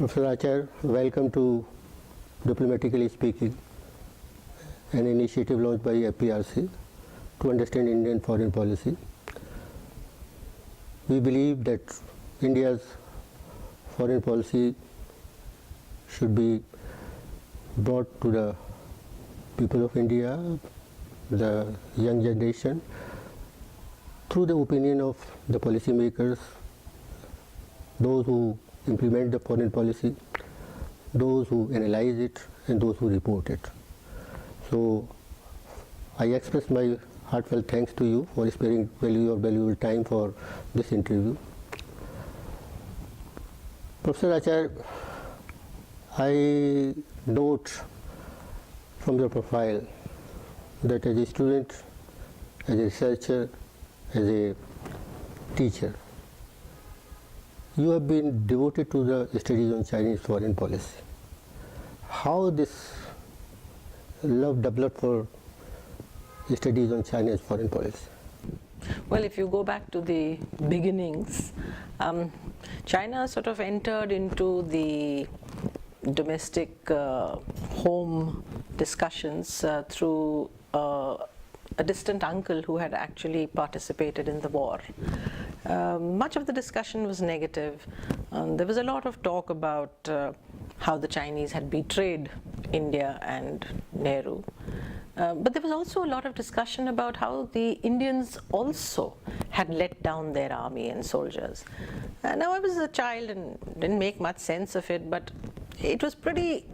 Professor Acharya, welcome to Diplomatically Speaking, an initiative launched by FPRC to understand Indian foreign policy. We believe that India's foreign policy should be brought to the people of India, the young generation, through the opinion of the policymakers, those who implement the foreign policy, those who analyze it, and those who report it. So I express my heartfelt thanks to you for sparing your valuable time for this interview. Professor Acharya, I note from your profile that as a student, as a researcher, as a teacher, you have been devoted to the studies on Chinese foreign policy. How this love developed for studies on Chinese foreign policy? Well, if you go back to the beginnings, China sort of entered into the domestic home discussions through a distant uncle who had actually participated in the war. Much of the discussion was negative. There was a lot of talk about how the Chinese had betrayed India and Nehru. But there was also a lot of discussion about how the Indians also had let down their army and soldiers. Now I was a child and didn't make much sense of it, but it was pretty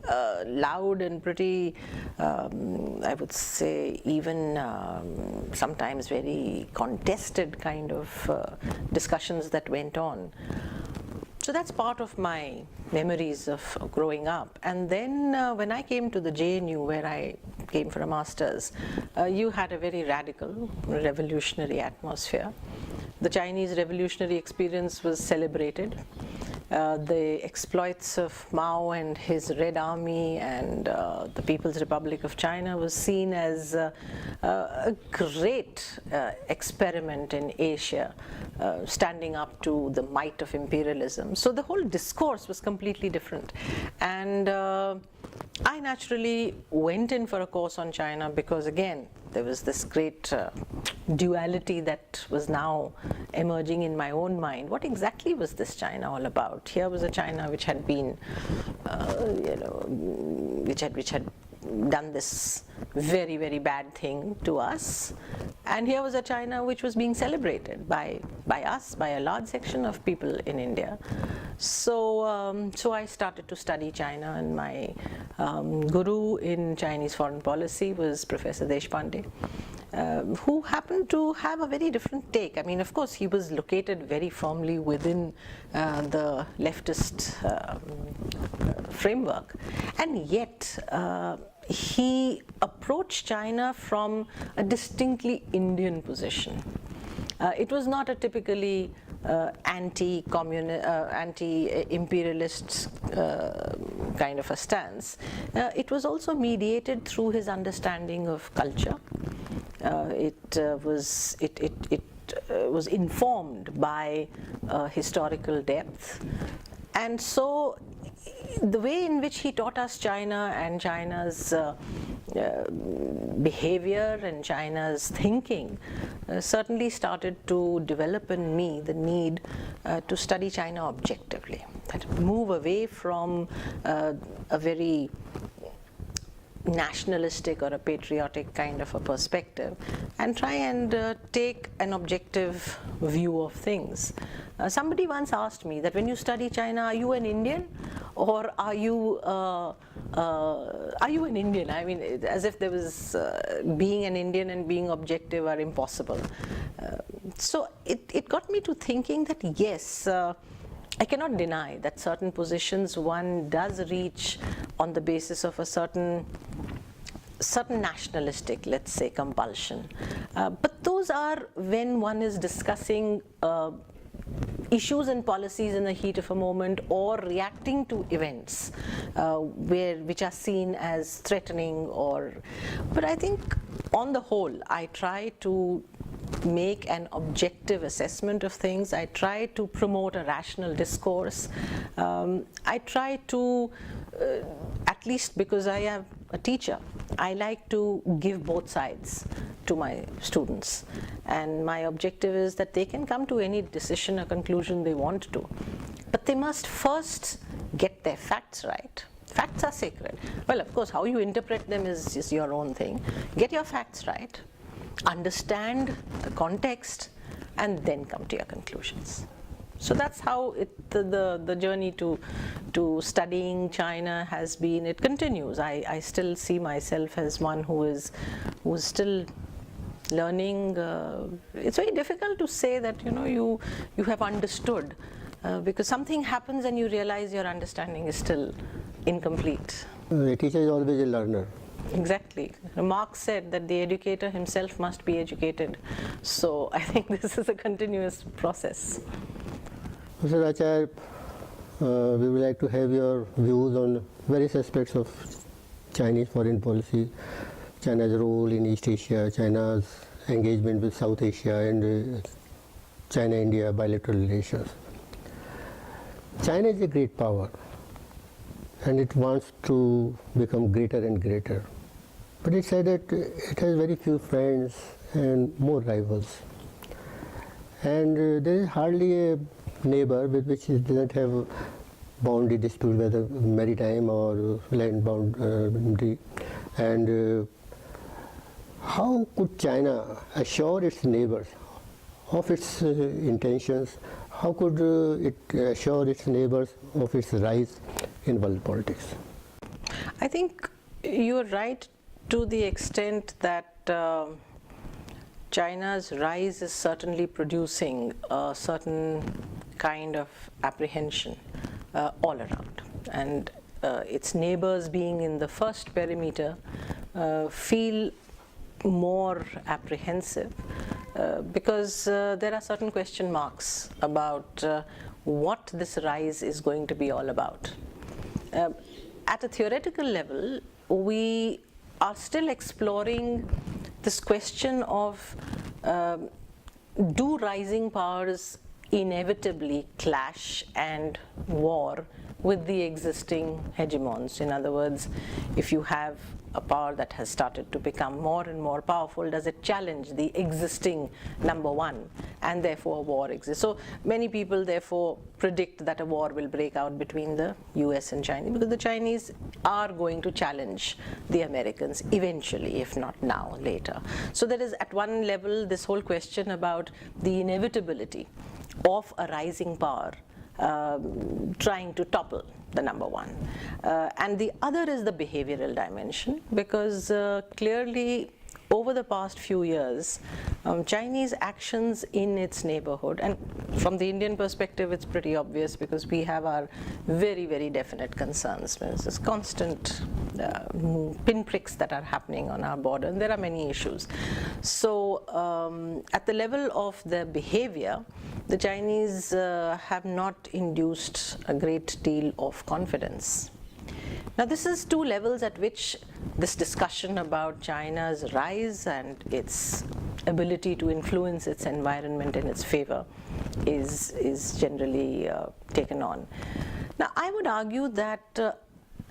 loud and pretty, I would say, even sometimes very contested kind of discussions that went on. So that's part of my memories of growing up. And then when I came to the JNU, where I came for a master's, you had a very radical, revolutionary atmosphere. The Chinese revolutionary experience was celebrated. The exploits of Mao and his Red Army and the People's Republic of China was seen as a great experiment in Asia, standing up to the might of imperialism. So the whole discourse was completely different. And I naturally went in for a course on China because, again, there was this great duality that was now emerging in my own mind. What exactly was this China all about? Here was a China which had been, which had done this very, very bad thing to us, and here was a China which was being celebrated by us, by a large section of people in India. So, so I started to study China, and my guru in Chinese foreign policy was Professor Deshpande, who happened to have a very different take. I mean, of course, he was located very firmly within the leftist framework, and yet he approached China from a distinctly Indian position. It was not a typically anti-imperialist kind of a stance. It was also mediated through his understanding of culture. It was informed by historical depth, and so the way in which he taught us China and China's behavior and China's thinking certainly started to develop in me the need to study China objectively, that move away from a very nationalistic or a patriotic kind of a perspective and try and take an objective view of things. Somebody once asked me that when you study China, are you an Indian or are you an Indian? I mean, as if there was being an Indian and being objective are impossible. So it got me to thinking that yes, I cannot deny that certain positions one does reach on the basis of a certain nationalistic, let's say, compulsion. But those are when one is discussing issues and policies in the heat of a moment or reacting to events which are seen as threatening or... But I think on the whole, I try to make an objective assessment of things. I try to promote a rational discourse. I try to, at least because I am a teacher, I like to give both sides to my students. And my objective is that they can come to any decision or conclusion they want to. But they must first get their facts right. Facts are sacred. Well, of course, how you interpret them is your own thing. Get your facts right, understand the context, and then come to your conclusions. So that's how the journey to studying China has been. It continues. I still see myself as one who is still learning. It's very difficult to say that you have understood, because something happens and you realize your understanding is still incomplete. A teacher is always a learner. Exactly. Marx said that the educator himself must be educated. So I think this is a continuous process. Mr. Acharya, we would like to have your views on various aspects of Chinese foreign policy, China's role in East Asia, China's engagement with South Asia, and China-India bilateral relations. China is a great power, and it wants to become greater and greater. But it said that it has very few friends and more rivals. And there is hardly a neighbor with which it doesn't have boundary dispute, whether maritime or land boundary. And how could China assure its neighbors of its intentions? How could it assure its neighbors of its rise in world politics? I think you're right to the extent that China's rise is certainly producing a certain kind of apprehension all around. And its neighbors being in the first perimeter feel more apprehensive because there are certain question marks about what this rise is going to be all about. At a theoretical level, we are still exploring this question of do rising powers inevitably clash and war with the existing hegemons? In other words, if you have a power that has started to become more and more powerful, does it challenge the existing number one, and therefore a war exists? So many people therefore predict that a war will break out between the US and China, because the Chinese are going to challenge the Americans eventually, if not now, later. So there is at one level this whole question about the inevitability of a rising power trying to topple the number one. And the other is the behavioral dimension, because clearly over the past few years, Chinese actions in its neighborhood, and from the Indian perspective it's pretty obvious because we have our very, very definite concerns. There's this constant pinpricks that are happening on our border, and there are many issues. So at the level of the behavior, the Chinese have not induced a great deal of confidence. Now this is two levels at which this discussion about China's rise and its ability to influence its environment in its favor is generally taken on. Now I would argue that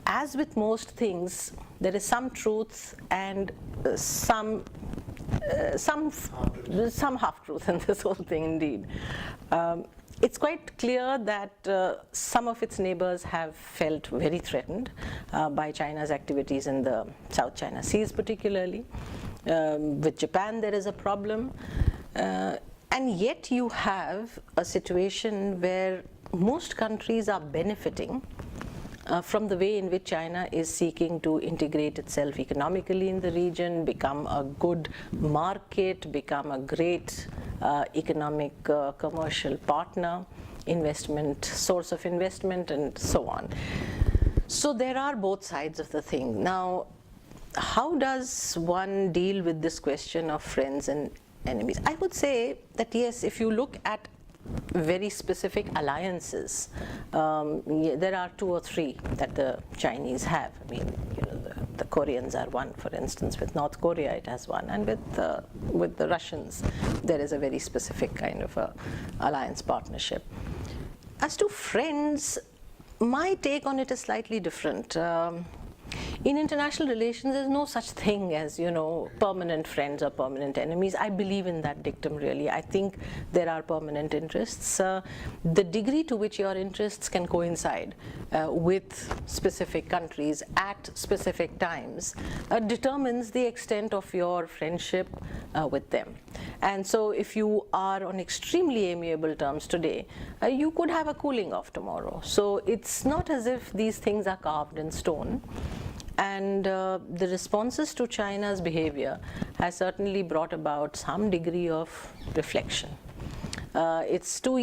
as with most things, there is some truth and some half-truth in this whole thing indeed. It's quite clear that some of its neighbors have felt very threatened by China's activities in the South China Seas particularly. With Japan there is a problem. And yet you have a situation where most countries are benefiting from the way in which China is seeking to integrate itself economically in the region, become a good market, become a great economic commercial partner, source of investment, and so on. So there are both sides of the thing. Now, how does one deal with this question of friends and enemies? I would say that yes, if you look at very specific alliances, there are two or three that the Chinese have. I mean, the Koreans are one, for instance. With North Korea, it has one, and with the Russians, there is a very specific kind of alliance partnership. As to friends, my take on it is slightly different. In international relations, there's no such thing as, permanent friends or permanent enemies. I believe in that dictum, really. I think there are permanent interests. The degree to which your interests can coincide with specific countries at specific times determines the extent of your friendship with them. And so if you are on extremely amiable terms today, you could have a cooling off tomorrow. So it's not as if these things are carved in stone. And the responses to China's behavior has certainly brought about some degree of reflection. It's too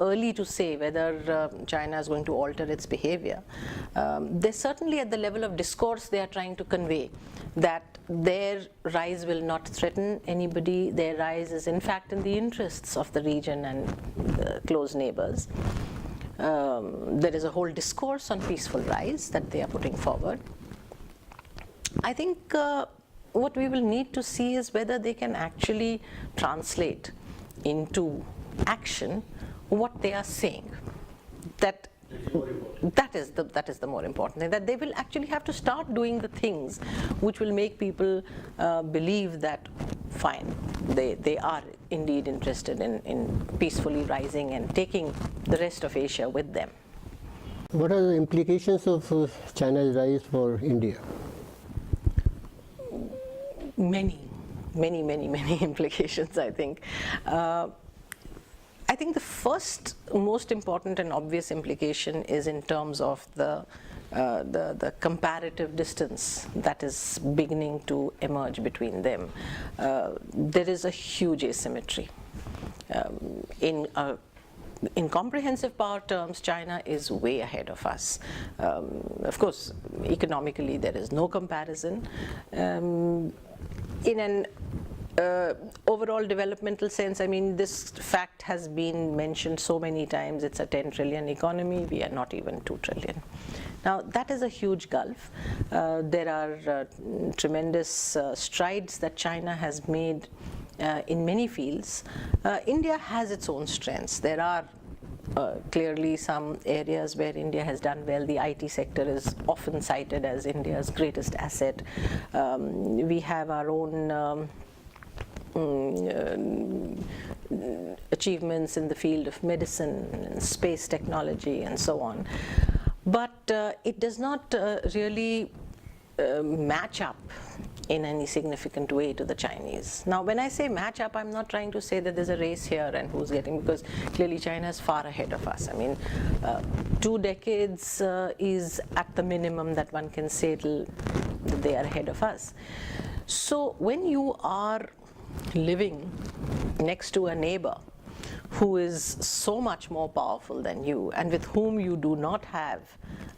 early to say whether China is going to alter its behavior. They're certainly at the level of discourse they are trying to convey that their rise will not threaten anybody. Their rise is in fact in the interests of the region and the close neighbors. There is a whole discourse on peaceful rise that they are putting forward. I think what we will need to see is whether they can actually translate into action what they are saying. That is the more important thing, that they will actually have to start doing the things which will make people believe that fine, they are indeed interested in peacefully rising and taking the rest of Asia with them. What are the implications of China's rise for India? Many implications, I think. I think the first most important and obvious implication is in terms of the comparative distance that is beginning to emerge between them. There is a huge asymmetry. In comprehensive power terms, China is way ahead of us. Of course, economically there is no comparison. In an overall developmental sense, I mean, this fact has been mentioned so many times. It's a 10 trillion economy. We are not even 2 trillion. Now, that is a huge gulf. There are tremendous strides that China has made in many fields. India has its own strengths. There are clearly some areas where India has done well. The IT sector is often cited as India's greatest asset. We have our own achievements in the field of medicine and space technology and so on. But it does not really match up in any significant way to the Chinese. Now, when I say match up, I'm not trying to say that there's a race here and who's getting, because clearly China is far ahead of us. I mean, 2 decades is at the minimum that one can say that they are ahead of us. So when you are living next to a neighbor who is so much more powerful than you and with whom you do not have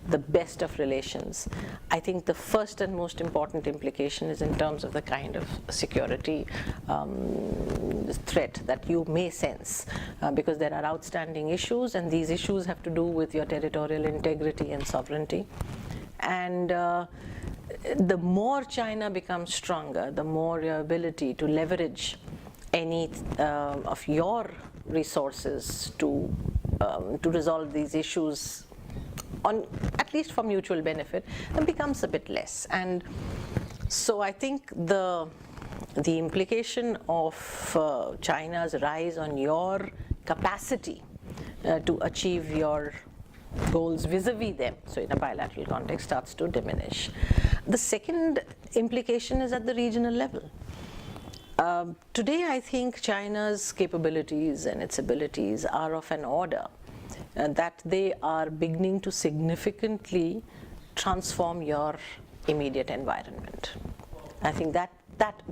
the best of relations, I think the first and most important implication is in terms of the kind of security threat that you may sense, because there are outstanding issues, and these issues have to do with your territorial integrity and sovereignty. And the more China becomes stronger, the more your ability to leverage any of your resources to resolve these issues, on at least for mutual benefit, becomes a bit less. And so I think the implication of China's rise on your capacity to achieve your goals vis-a-vis them, so in a bilateral context, starts to diminish. The second implication is at the regional level. Today, I think China's capabilities and its abilities are of an order that they are beginning to significantly transform your immediate environment. I think that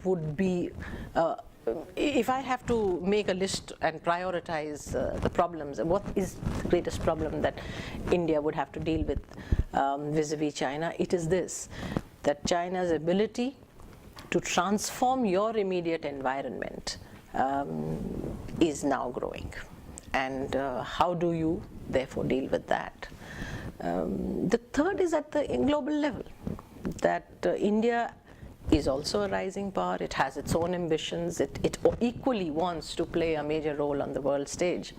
would be, if I have to make a list and prioritize the problems, what is the greatest problem that India would have to deal with vis-a-vis China, it is this, that China's ability to transform your immediate environment is now growing. And how do you therefore deal with that? The third is at the global level. that India is also a rising power. It has its own ambitions. It equally wants to play a major role on the world stage.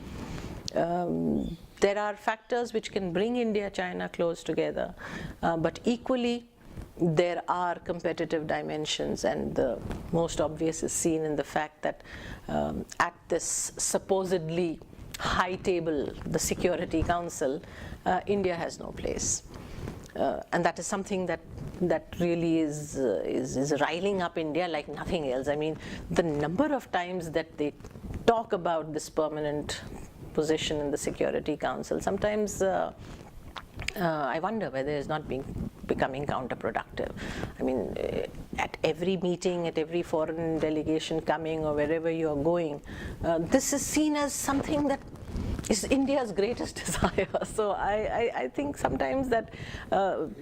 There are factors which can bring India, China close together, but equally there are competitive dimensions, and the most obvious is seen in the fact that at this supposedly high table, the Security Council, India has no place. And that is something that really is riling up India like nothing else. I mean, the number of times that they talk about this permanent position in the Security Council, sometimes I wonder whether it's not becoming counterproductive. I mean, at every meeting, at every foreign delegation coming or wherever you are going, this is seen as something that is India's greatest desire. So I think sometimes that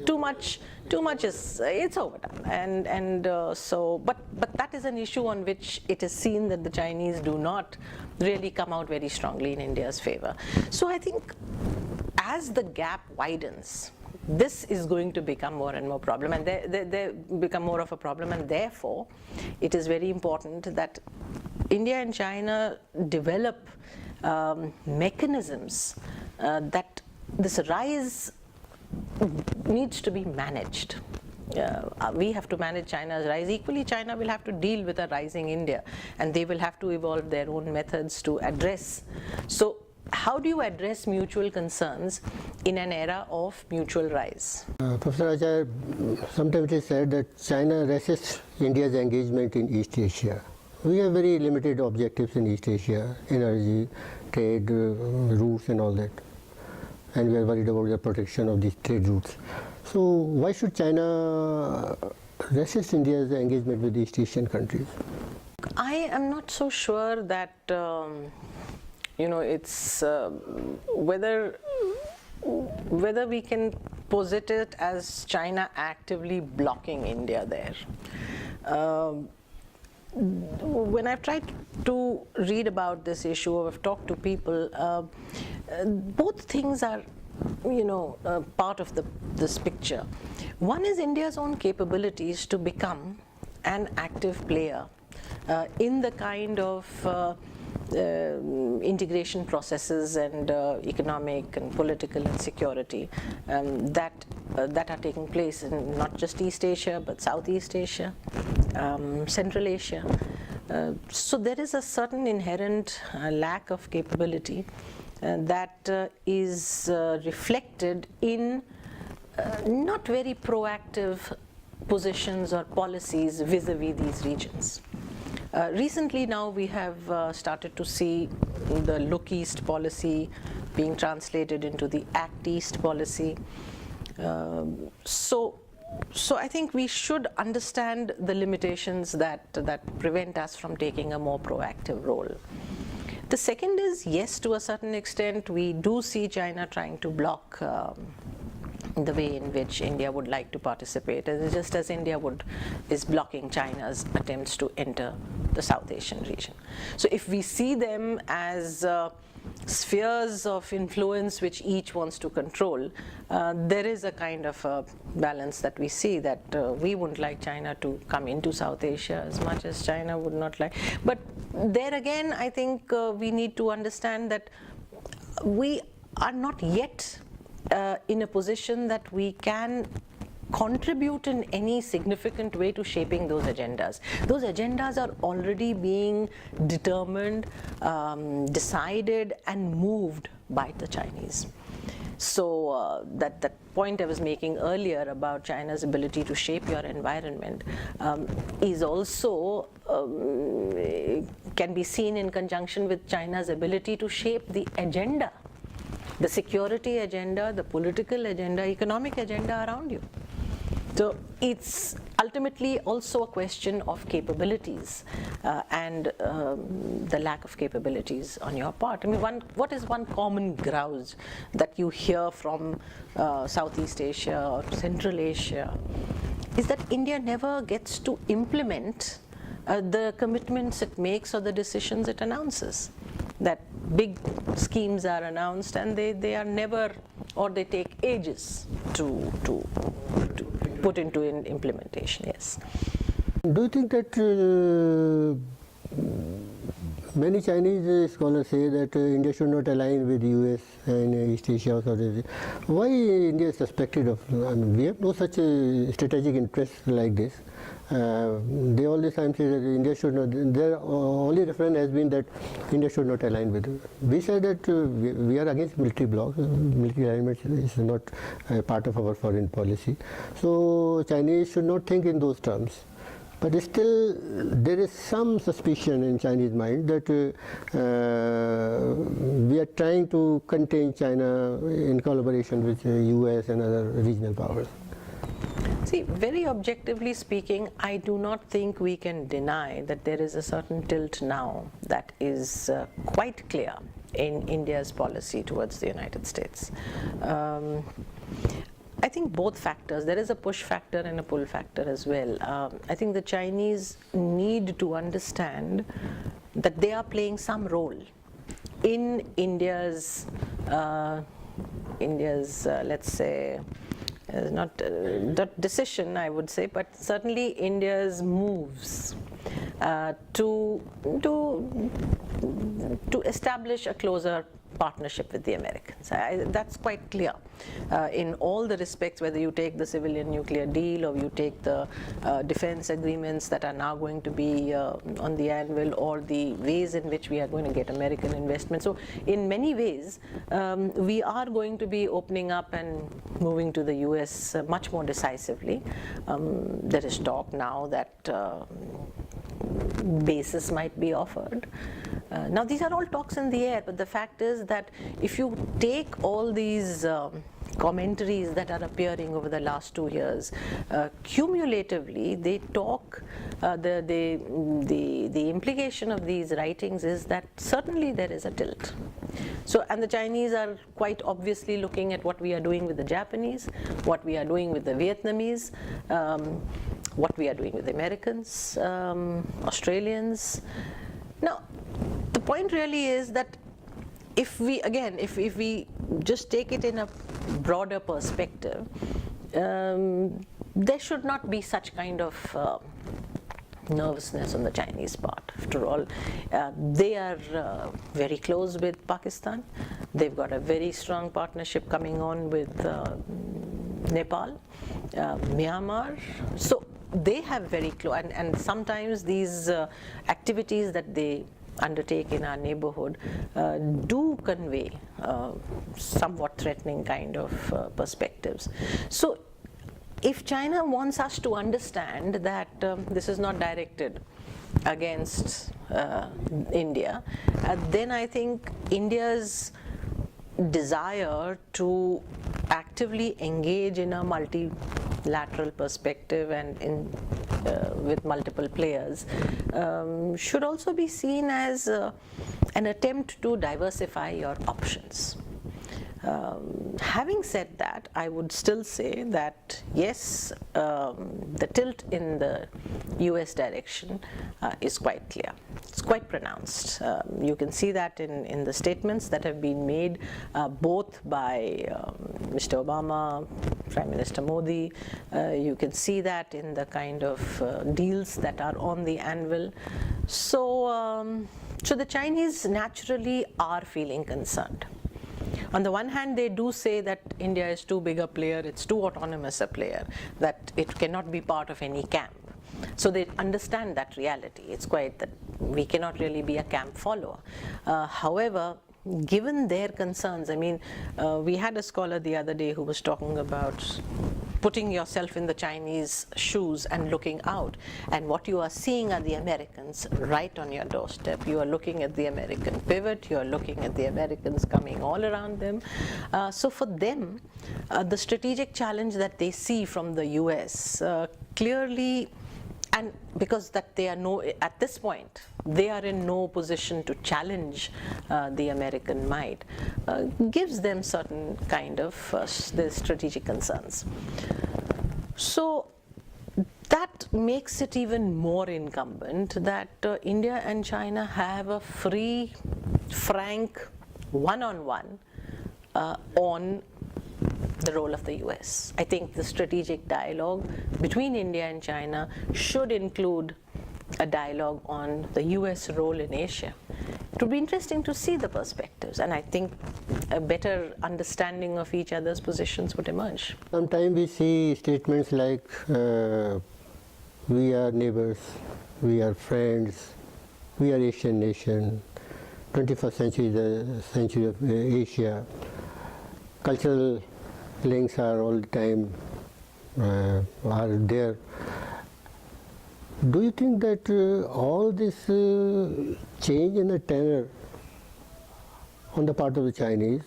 too much is, it's overdone. So but that is an issue on which it is seen that the Chinese do not really come out very strongly in India's favor. So I think as the gap widens, this is going to become more and more problem, and they become more of a problem, and therefore it is very important that India and China develop mechanisms that this rise needs to be managed. We have to manage China's rise. Equally, China will have to deal with a rising India, and they will have to evolve their own methods to address. So how do you address mutual concerns in an era of mutual rise? Professor Acharya, sometimes it is said that China resists India's engagement in East Asia. We have very limited objectives in East Asia, energy, trade, routes and all that. And we are worried about the protection of these trade routes. So why should China resist India's engagement with East Asian countries? I am not so sure that it's whether we can posit it as China actively blocking India there. When I've tried to read about this issue, or I've talked to people, both things are part of this picture. One is India's own capabilities to become an active player in the kind of integration processes and economic and political and security that are taking place in not just East Asia but Southeast Asia, Central Asia. So there is a certain inherent lack of capability that is reflected in not very proactive positions or policies vis-a-vis these regions. Recently now we have started to see the Look East policy being translated into the Act East policy. So I think we should understand the limitations that prevent us from taking a more proactive role. The second is, yes, to a certain extent, we do see China trying to block the way in which India would like to participate, just as India is blocking China's attempts to enter the South Asian region. So if we see them as spheres of influence which each wants to control, there is a kind of a balance that we see, that we wouldn't like China to come into South Asia as much as China would not like. But there again, I think we need to understand that we are not yet in a position that we can contribute in any significant way to shaping those agendas. Those agendas are already being determined, decided and moved by the Chinese. So that point I was making earlier about China's ability to shape your environment is also can be seen in conjunction with China's ability to shape the agenda, the security agenda, the political agenda, economic agenda around you. So it's ultimately also a question of capabilities and the lack of capabilities on your part. I mean, what is one common grouse that you hear from Southeast Asia or Central Asia is that India never gets to implement the commitments it makes or the decisions it announces. That big schemes are announced and they are never, or they take ages to put into implementation, yes. Do you think that many Chinese scholars say that India should not align with US and East Asia or South Asia? Why India is suspected of, I mean, we have no such strategic interest like this. They all the time say that India should not, their only reference has been that India should not align with it. We said that we are against military blocs, military alignment is not part of our foreign policy. So Chinese should not think in those terms. But still, there is some suspicion in Chinese mind that we are trying to contain China in collaboration with US and other regional powers. See, very objectively speaking, I do not think we can deny that there is a certain tilt now that is quite clear in India's policy towards the United States. I think both factors, there is a push factor and a pull factor as well. I think the Chinese need to understand that they are playing some role in India's let's say, not decision, I would say, but certainly India's moves to establish a closer partnership with the Americans. That's quite clear in all the respects, whether you take the civilian nuclear deal or you take the defense agreements that are now going to be on the anvil, or the ways in which we are going to get American investment. So in many ways, we are going to be opening up and moving to the US much more decisively. There is talk now that bases might be offered. Now these are all talks in the air, but the fact is that if you take all these commentaries that are appearing over the last 2 years, cumulatively they talk, the implication of these writings is that certainly there is a tilt. So, and the Chinese are quite obviously looking at what we are doing with the Japanese, what we are doing with the Vietnamese, what we are doing with the Americans, Australians. Now, the point really is that if we, again, if we just take it in a broader perspective, there should not be such kind of nervousness on the Chinese part. After all, they are very close with Pakistan. They've got a very strong partnership coming on with Nepal, Myanmar. So they have very close, and sometimes these activities that they undertake in our neighborhood do convey somewhat threatening kind of perspectives. So if China wants us to understand that this is not directed against India, then I think India's desire to actively engage in a multilateral perspective and with multiple players should also be seen as an attempt to diversify your options. Having said that, I would still say that yes, the tilt in the US direction is quite clear. It's quite pronounced. You can see that in the statements that have been made both by Mr. Obama, Prime Minister Modi. You can see that in the kind of deals that are on the anvil. So, so the Chinese naturally are feeling concerned. On the one hand, they do say that India is too big a player, it's too autonomous a player, that it cannot be part of any camp. So they understand that reality. It's quite that we cannot really be a camp follower. However, given their concerns, I mean, we had a scholar the other day who was talking about putting yourself in the Chinese shoes and looking out, and what you are seeing are the Americans right on your doorstep. You are looking at the American pivot, you are looking at the Americans coming all around them. So for them, the strategic challenge that they see from the US clearly, and because that they are at this point, they are in no position to challenge the American might, gives them certain kind of the strategic concerns. So that makes it even more incumbent that India and China have a free, frank, one-on-one on the role of the US. I think the strategic dialogue between India and China should include a dialogue on the US role in Asia. It would be interesting to see the perspectives, and I think a better understanding of each other's positions would emerge. Sometimes we see statements like, we are neighbors, we are friends, we are Asian nation, 21st century is the century of Asia, cultural links are all the time are there. Do you think that all this change in the tenor on the part of the Chinese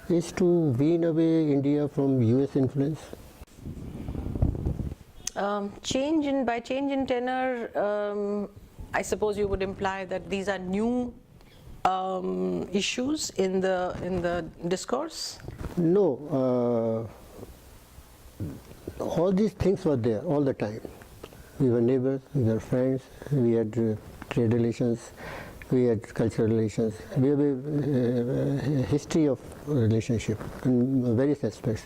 is to wean away India from US influence? By change in tenor, I suppose you would imply that these are new issues in the discourse? No, all these things were there all the time. We were neighbors, we were friends, we had trade relations, we had cultural relations. We have a history of relationship in various aspects.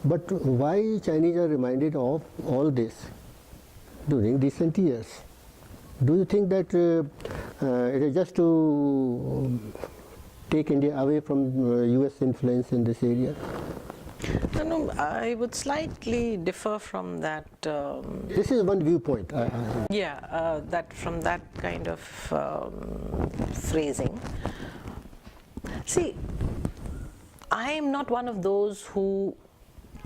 But why Chinese are reminded of all this during recent years? Do you think that it is just to take India away from US influence in this area? No, I would slightly differ from that. This is one viewpoint. That from that kind of phrasing. See, I am not one of those who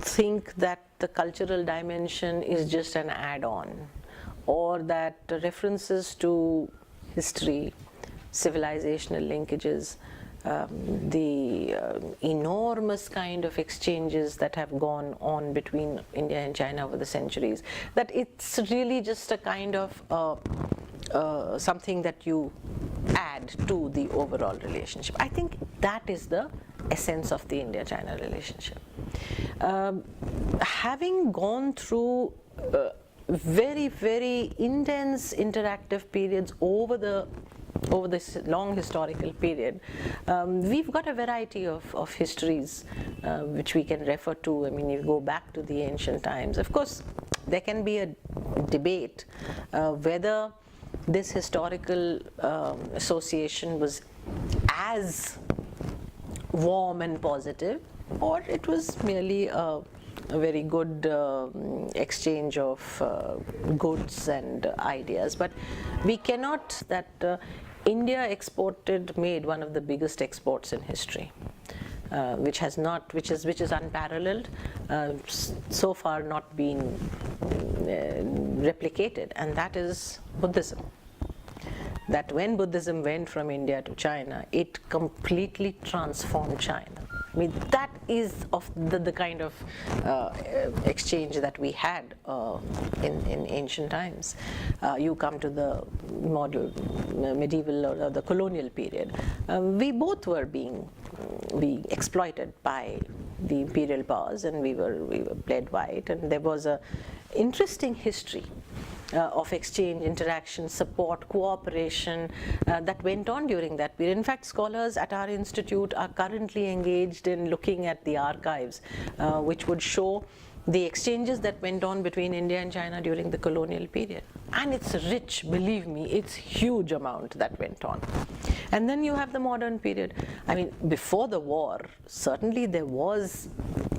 think that the cultural dimension is just an add-on, or that references to history, civilizational linkages, the enormous kind of exchanges that have gone on between India and China over the centuries, that it's really just a kind of something that you add to the overall relationship. I think that is the essence of the India-China relationship. Having gone through very, very intense interactive periods over this long historical period, we've got a variety of histories which we can refer to. I mean, you go back to the ancient times. Of course, there can be a debate whether this historical association was as warm and positive, or it was merely a very good exchange of goods and ideas. But we cannot that India made one of the biggest exports in history, which is unparalleled, so far not been replicated, and that is Buddhism. That when Buddhism went from India to China, it completely transformed China. I mean, that is of the kind of exchange that we had in ancient times. You come to the medieval or the colonial period. We both were being exploited by the imperial powers, and we were bled white, and there was a interesting history of exchange, interaction, support, cooperation that went on during that period. In fact, scholars at our institute are currently engaged in looking at the archives, which would show the exchanges that went on between India and China during the colonial period. And it's rich, believe me, it's huge amount that went on. And then you have the modern period. I mean, before the war, certainly there was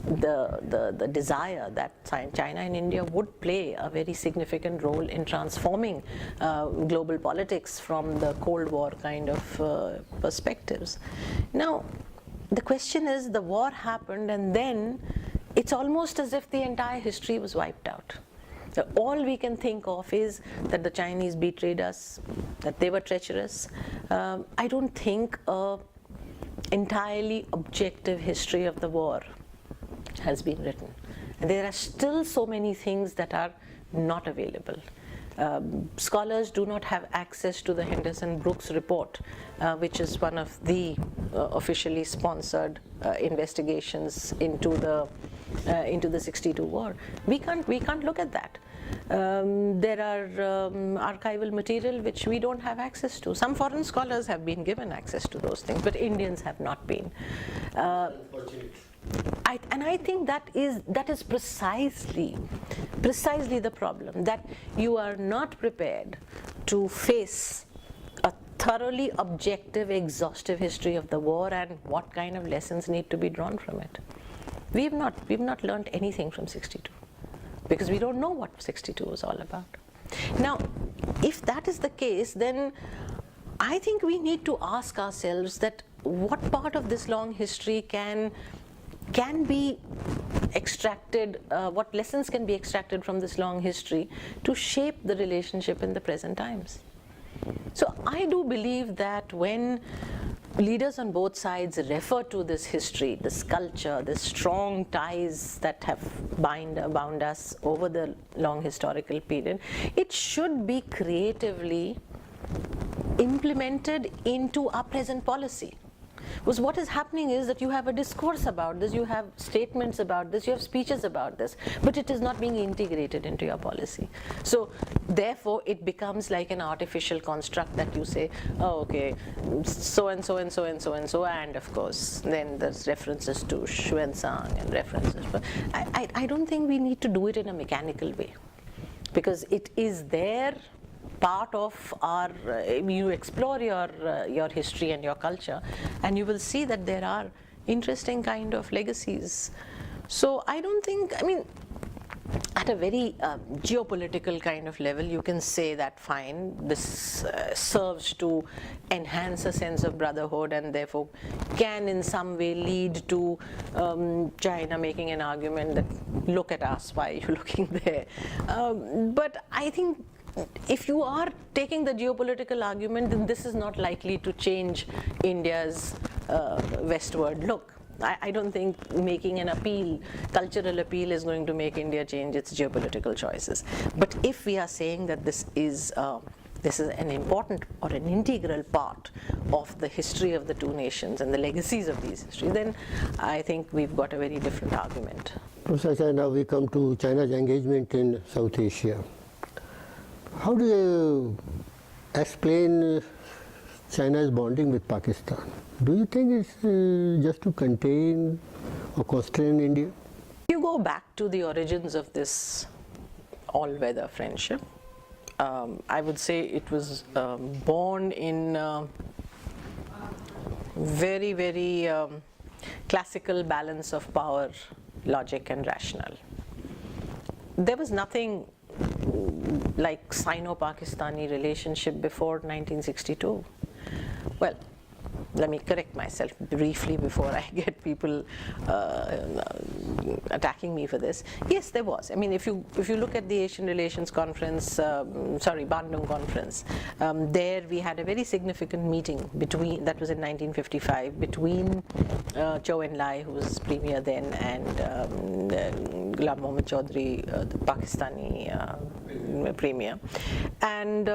the desire that China and India would play a very significant role in transforming global politics from the Cold War kind of perspectives. Now, the question is, the war happened, and then it's almost as if the entire history was wiped out. All we can think of is that the Chinese betrayed us, that they were treacherous. I don't think an entirely objective history of the war has been written. And there are still so many things that are not available. Scholars do not have access to the Henderson-Brooks report, which is one of the officially sponsored investigations into the 62 war. We can't look at that. There are archival material which we don't have access to. Some foreign scholars have been given access to those things, but Indians have not been. I think that is precisely the problem, that you are not prepared to face a thoroughly objective, exhaustive history of the war and what kind of lessons need to be drawn from it. We've not learned anything from 62 because we don't know what 62 was all about. Now, if that is the case, then I think we need to ask ourselves that what part of this long history can be extracted, what lessons can be extracted from this long history to shape the relationship in the present times. So I do believe that when leaders on both sides refer to this history, this culture, the strong ties that have bound us over the long historical period, it should be creatively implemented into our present policy. Because what is happening is that you have a discourse about this, you have statements about this, you have speeches about this, but it is not being integrated into your policy. So therefore it becomes like an artificial construct that you say, oh, okay, so and so and so and so and so, and of course then there's references to Xuanzang and references. But I don't think we need to do it in a mechanical way, because it is there part of our, you explore your history and your culture, and you will see that there are interesting kind of legacies. So I don't think, I mean, at a very geopolitical kind of level, you can say that fine, this serves to enhance a sense of brotherhood and therefore can in some way lead to China making an argument that look at us, why are you looking there? But I think if you are taking the geopolitical argument, then this is not likely to change India's westward look. I don't think making an appeal, cultural appeal, is going to make India change its geopolitical choices. But if we are saying that this is an important or an integral part of the history of the two nations and the legacies of these histories, then I think we've got a very different argument. Professor, now we come to China's engagement in South Asia. How do you explain China's bonding with Pakistan? Do you think it's just to contain or constrain India? You go back to the origins of this all-weather friendship. I would say it was born in very, very classical balance of power, logic and rationale. There was nothing like Sino-Pakistani relationship before 1962. Well, let me correct myself briefly before I get people attacking me for this. Yes, there was. I mean, if you look at the Asian Relations Conference, Bandung Conference, there we had a very significant meeting that was in 1955 between Zhou Enlai, who was premier then, and Ghulam Mohammad Chaudhry, the Pakistani premier, and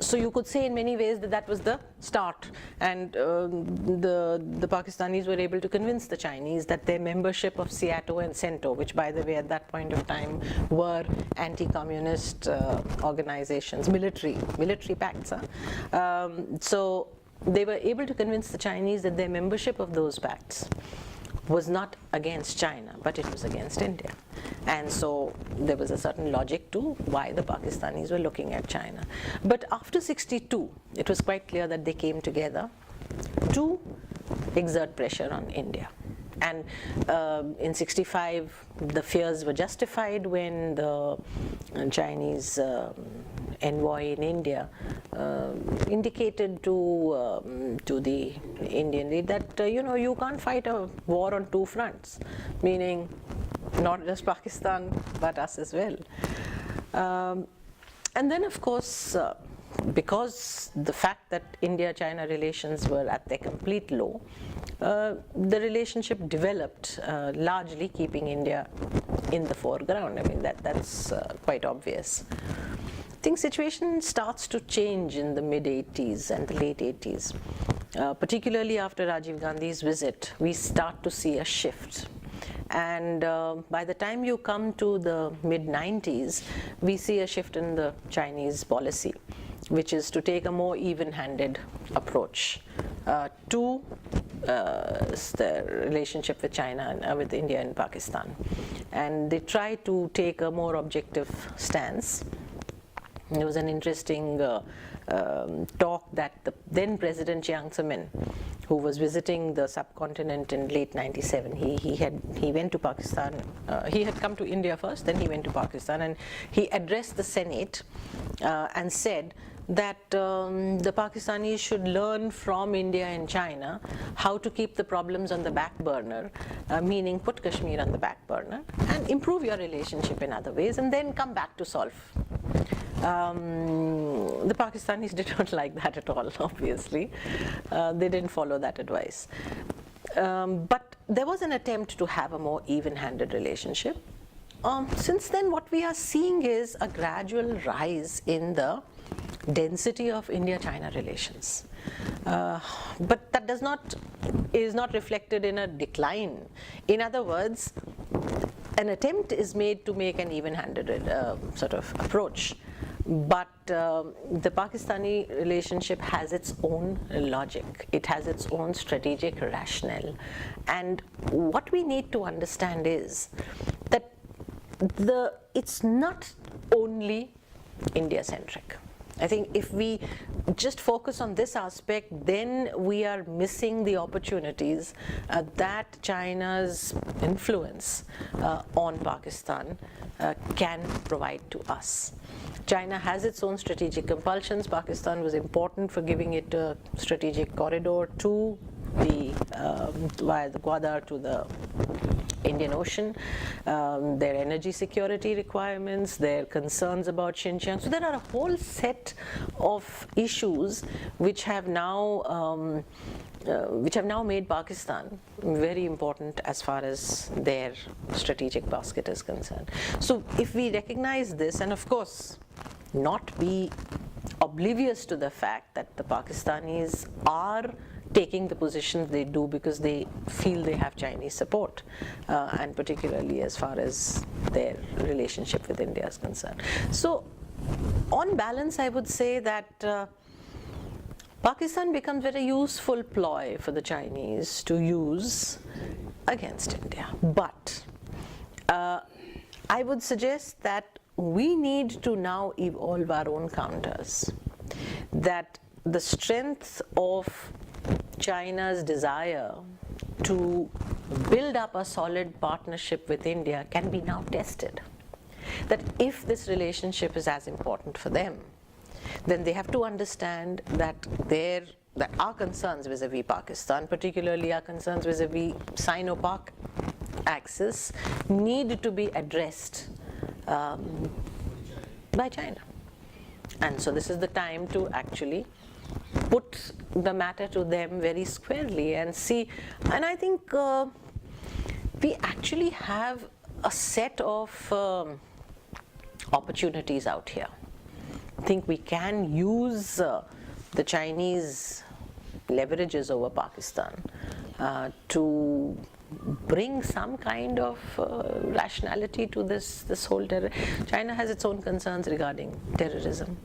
so you could say in many ways that was the start, and the Pakistanis were able to convince the Chinese that their membership of SEATO and CENTO, which by the way at that point of time were anti-communist organizations, military pacts. So they were able to convince the Chinese that their membership of those pacts was not against China, but it was against India. And so there was a certain logic to why the Pakistanis were looking at China. But after 62, it was quite clear that they came together to exert pressure on India. And in 65, the fears were justified when the Chinese envoy in India indicated to the Indian lead that you can't fight a war on two fronts, meaning not just Pakistan but us as well. And then of course, because the fact that India-China relations were at their complete low, the relationship developed, largely keeping India in the foreground. I mean, that's quite obvious. I think situation starts to change in the mid-80s and the late 80s. Particularly after Rajiv Gandhi's visit, we start to see a shift. And by the time you come to the mid-90s, we see a shift in the Chinese policy, which is to take a more even-handed approach to the relationship with China and with India and Pakistan, and they try to take a more objective stance. There was an interesting talk that the then President Jiang Zemin, who was visiting the subcontinent in late '97, he went to Pakistan. He had come to India first, then he went to Pakistan, and he addressed the Senate and said that the Pakistanis should learn from India and China how to keep the problems on the back burner, meaning put Kashmir on the back burner and improve your relationship in other ways, and then come back to solve. The Pakistanis did not like that at all, obviously. They didn't follow that advice. But there was an attempt to have a more even-handed relationship. Since then, what we are seeing is a gradual rise in the density of India-China relations. But that is not reflected in a decline. In other words, an attempt is made to make an even-handed sort of approach. But the Pakistani relationship has its own logic. It has its own strategic rationale. And what we need to understand is that it's not only India-centric. I think if we just focus on this aspect, then we are missing the opportunities that China's influence on Pakistan can provide to us. China has its own strategic compulsions. Pakistan was important for giving it a strategic corridor to via the Gwadar to the Indian Ocean, their energy security requirements, their concerns about Xinjiang. So there are a whole set of issues which have now made Pakistan very important as far as their strategic basket is concerned. So if we recognize this, and of course not be oblivious to the fact that the Pakistanis are taking the positions they do because they feel they have Chinese support, and particularly as far as their relationship with India is concerned. So on balance, I would say that Pakistan becomes a very useful ploy for the Chinese to use against India. But I would suggest that we need to now evolve our own counters, that the strength of China's desire to build up a solid partnership with India can be now tested. That if this relationship is as important for them, then they have to understand that our concerns vis-a-vis Pakistan, particularly our concerns vis-a-vis Sino-Pak axis, need to be addressed by China. And so this is the time to actually put the matter to them very squarely and see. And I think we actually have a set of opportunities out here. I think we can use the Chinese leverages over Pakistan to bring some kind of rationality to this whole terror. China has its own concerns regarding terrorism.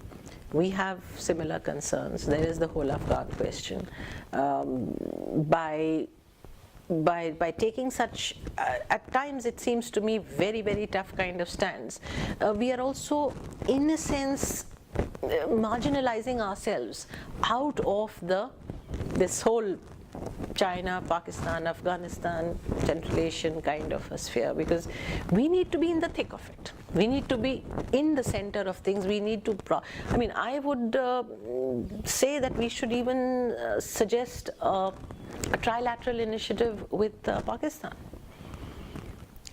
We have similar concerns. There is the whole Afghan question. By taking such, at times it seems to me, very, very tough kind of stance, we are also, in a sense, marginalizing ourselves out of this whole China, Pakistan, Afghanistan, Central Asian kind of a sphere, because we need to be in the thick of it. We need to be in the center of things. We need to, I would say that we should even suggest a trilateral initiative with Pakistan.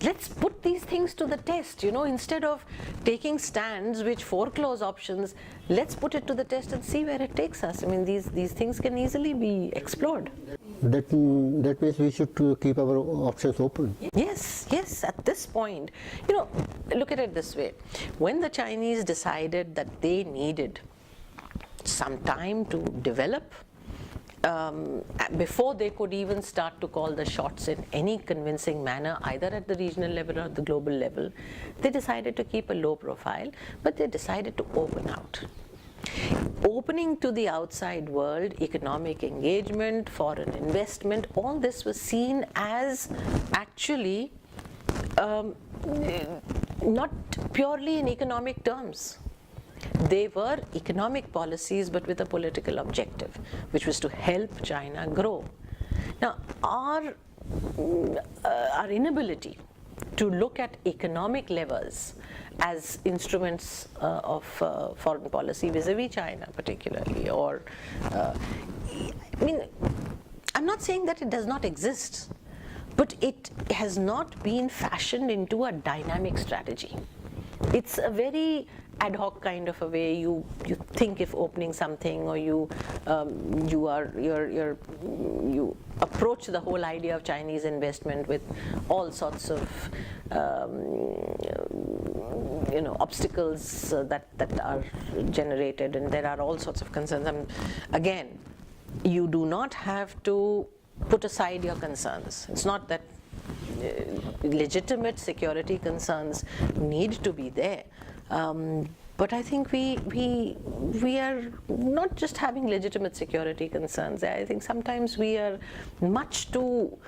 Let's put these things to the test, instead of taking stands which foreclose options. Let's put it to the test and see where it takes us. These things can easily be explored. That means we should keep our options open. Yes, at this point, look at it this way. When the Chinese decided that they needed some time to develop, before they could even start to call the shots in any convincing manner, either at the regional level or the global level, they decided to keep a low profile, but they decided to open out. Opening to the outside world, economic engagement, foreign investment, all this was seen as actually not purely in economic terms. They were economic policies but with a political objective, which was to help China grow. Now, our inability to look at economic levers as instruments of foreign policy vis-a-vis China particularly, or I mean, I'm not saying that it does not exist, but it has not been fashioned into a dynamic strategy. It's a very ad hoc kind of a way you think if opening something, or you approach the whole idea of Chinese investment with all sorts of obstacles that are generated, and there are all sorts of concerns. Again, you do not have to put aside your concerns. It's not that legitimate security concerns need to be there. But I think we are not just having legitimate security concerns. I think sometimes we are much too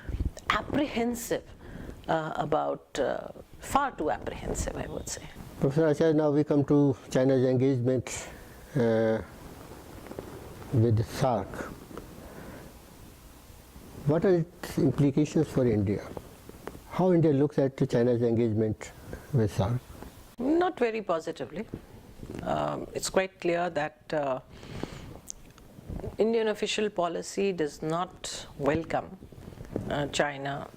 apprehensive far too apprehensive, I would say. Professor Acharya, now we come to China's engagement with SARC. What are its implications for India? How India looks at China's engagement with SARC? Not very positively. It's quite clear that Indian official policy does not welcome China's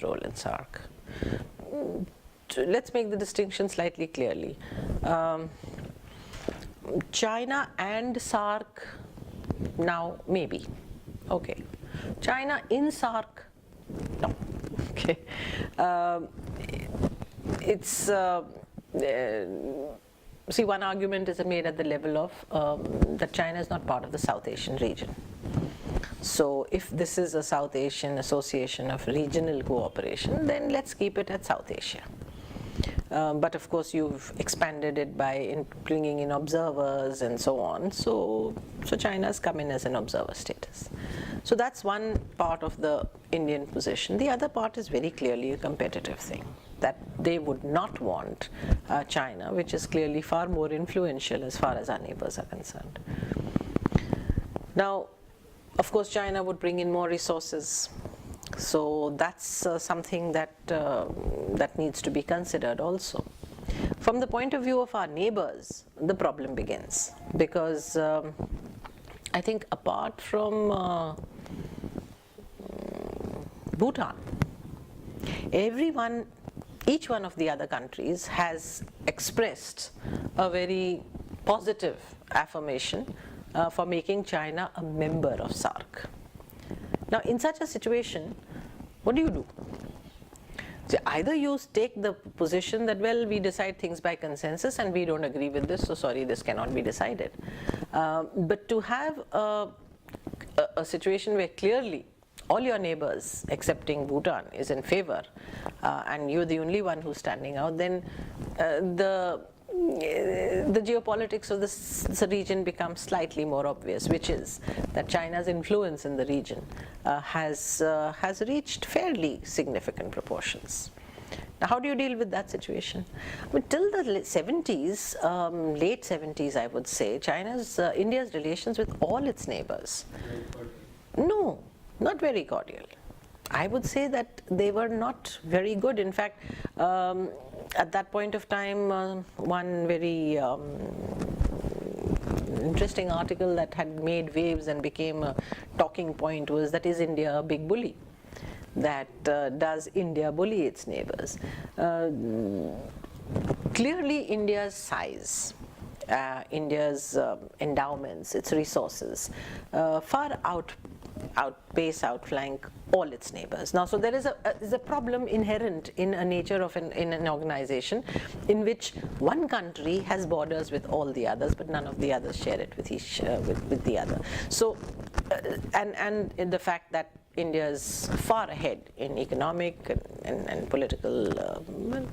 role in SARC. Let's make the distinction slightly clearly. China and SARC now, maybe. Okay. China in SARC, no. Okay. See, one argument is made at the level of that China is not part of the South Asian region. So if this is a South Asian association of regional cooperation, then let's keep it at South Asia. But of course you've expanded it by bringing in observers and so on. So China's come in as an observer status. So that's one part of the Indian position. The other part is very clearly a competitive thing, that they would not want China, which is clearly far more influential as far as our neighbors are concerned. Now, of course, China would bring in more resources. So that's something that needs to be considered also. From the point of view of our neighbors, the problem begins, because I think apart from Bhutan, each one of the other countries has expressed a very positive affirmation for making China a member of SARC. Now, in such a situation, what do? So either you take the position that, well, we decide things by consensus and we don't agree with this, so sorry, this cannot be decided. But to have a situation where clearly all your neighbors, excepting Bhutan, is in favor, and you're the only one who's standing out, then the geopolitics of this region becomes slightly more obvious, which is that China's influence in the region has reached fairly significant proportions. Now, how do you deal with that situation? I mean, till the late 70s, I would say, India's relations with all its neighbors, no, not very cordial. I would say that they were not very good. In fact, at that point of time, one very interesting article that had made waves and became a talking point was that, is India a big bully? That does India bully its neighbors? Clearly, India's size, India's endowments, its resources, far outflank all its neighbors. Now, so there is a problem inherent in a nature of in an organization in which one country has borders with all the others, but none of the others share it with the other. So, and the fact that India is far ahead in economic and political,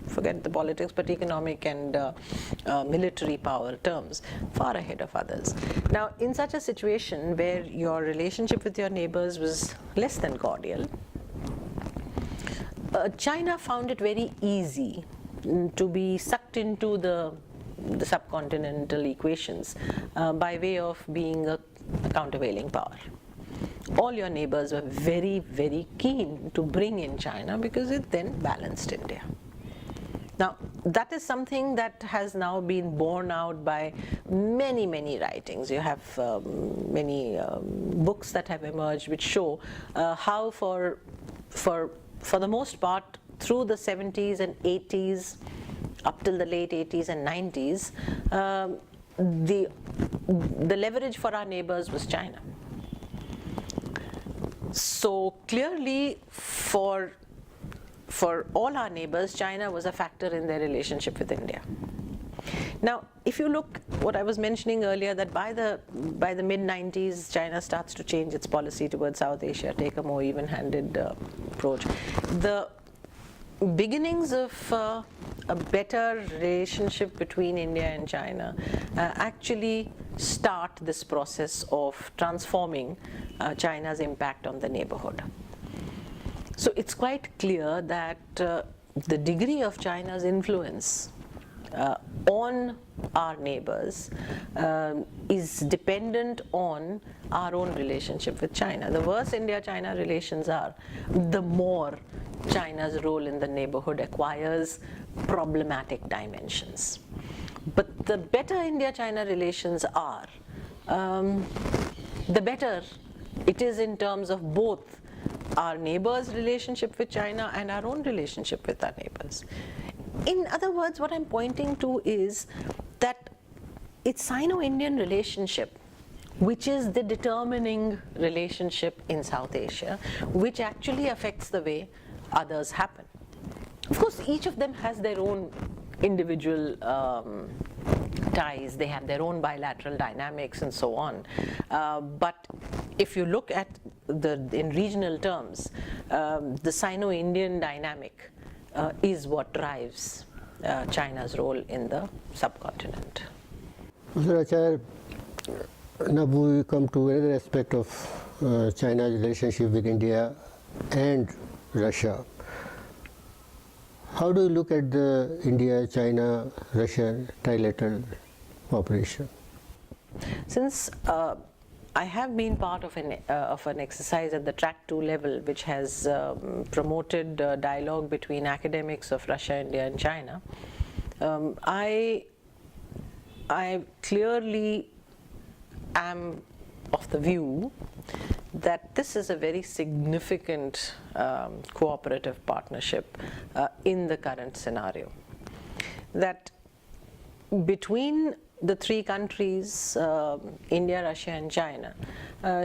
forget the politics, but economic and military power terms, far ahead of others. Now, in such a situation where your relationship with your neighbors was less than cordial, China found it very easy to be sucked into the subcontinental equations by way of being a countervailing power. All your neighbors were very, very keen to bring in China because it then balanced India. Now, that is something that has now been borne out by many, many writings. You have many books that have emerged which show how for the most part through the 70s and 80s, up till the late 80s and 90s, the leverage for our neighbors was China. So clearly, for all our neighbors, China was a factor in their relationship with India. Now, if you look, what I was mentioning earlier, that by the mid-90s, China starts to change its policy towards South Asia, take a more even-handed approach. The beginnings of a better relationship between India and China actually start this process of transforming China's impact on the neighborhood. So it's quite clear that the degree of China's influence on our neighbors is dependent on our own relationship with China. The worse India-China relations are, the more China's role in the neighborhood acquires problematic dimensions. But the better India-China relations are, the better it is in terms of both our neighbors' relationship with China and our own relationship with our neighbors. In other words, what I'm pointing to is that it's Sino-Indian relationship which is the determining relationship in South Asia, which actually affects the way others happen. Of course, each of them has their own individual ties, they have their own bilateral dynamics and so on. But if you look at in regional terms, the Sino-Indian dynamic is what drives China's role in the subcontinent. Mr. Acharya, now we come to another aspect of China's relationship with India and Russia. How do you look at the India, China, Russia trilateral cooperation? Since I have been part of an exercise at the Track 2 level, which has promoted dialogue between academics of Russia, India, and China, I clearly am of the view that this is a very significant cooperative partnership in the current scenario. That between the three countries, India, Russia, and China,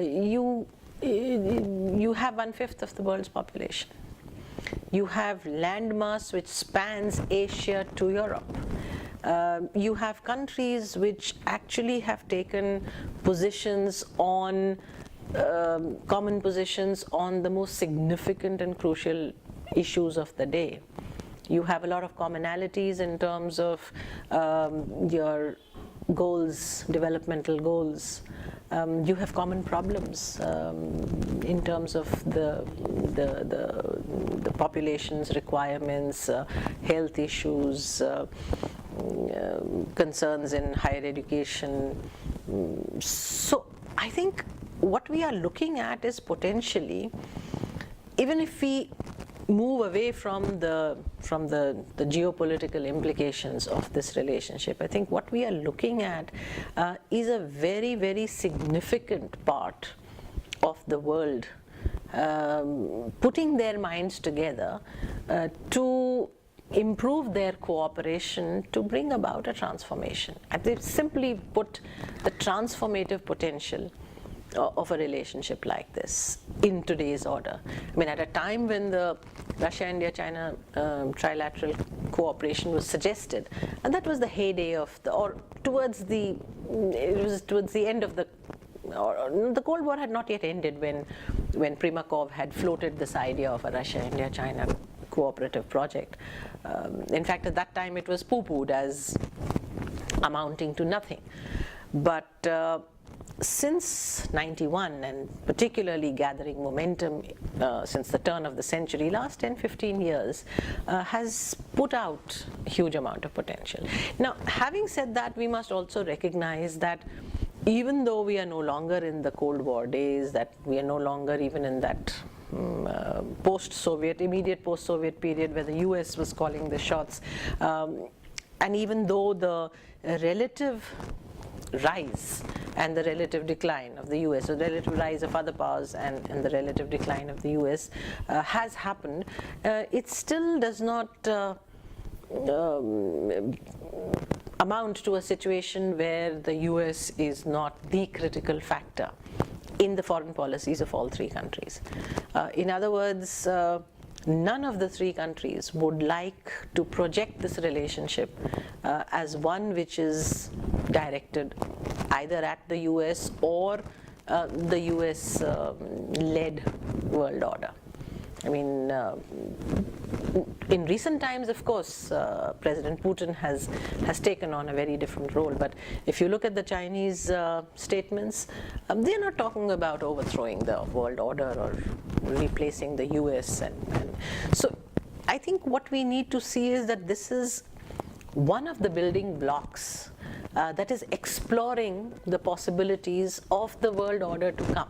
you have 1/5 of the world's population. You have landmass which spans Asia to Europe. You have countries which actually have taken positions on common positions on the most significant and crucial issues of the day. You have a lot of commonalities in terms of your goals, developmental goals. You have common problems in terms of the population's requirements, health issues, concerns in higher education. So I think what we are looking at is potentially, even if we move away from the geopolitical implications of this relationship, I think what we are looking at is a very, very significant part of the world putting their minds together to improve their cooperation to bring about a transformation. And they simply put the transformative potential of a relationship like this in today's order. I mean, at a time when the Russia, India, China trilateral cooperation was suggested, and that was the heyday of it was towards the end of the the Cold War had not yet ended when Primakov had floated this idea of a Russia-India-China cooperative project. In fact, at that time it was poo-pooed as amounting to nothing. But since 91, and particularly gathering momentum since the turn of the century, last 10-15 years, has put out a huge amount of potential. Now, having said that, we must also recognize that even though we are no longer in the Cold War days, that we are no longer even in that post-Soviet, immediate post-Soviet period where the US was calling the shots, and even though the relative rise and the relative decline of the US, so the relative rise of other powers and the relative decline of the US has happened, it still does not amount to a situation where the US is not the critical factor in the foreign policies of all three countries. In other words, none of the three countries would like to project this relationship as one which is directed either at the US or the US led world order. I mean, in recent times, of course, President Putin has taken on a very different role. But if you look at the Chinese statements, they're not talking about overthrowing the world order or replacing the US. And so I think what we need to see is that this is one of the building blocks that is exploring the possibilities of the world order to come.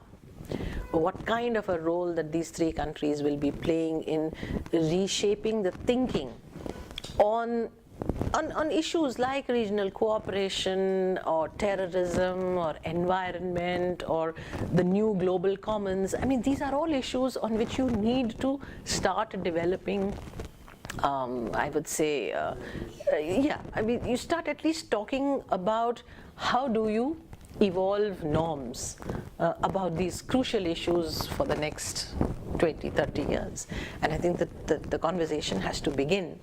What kind of a role that these three countries will be playing in reshaping the thinking on issues like regional cooperation or terrorism or environment or the new global commons. I mean, these are all issues on which you need to start developing, I would say, I mean, you start at least talking about how do you evolve norms about these crucial issues for the next 20, 30 years. And I think that the conversation has to begin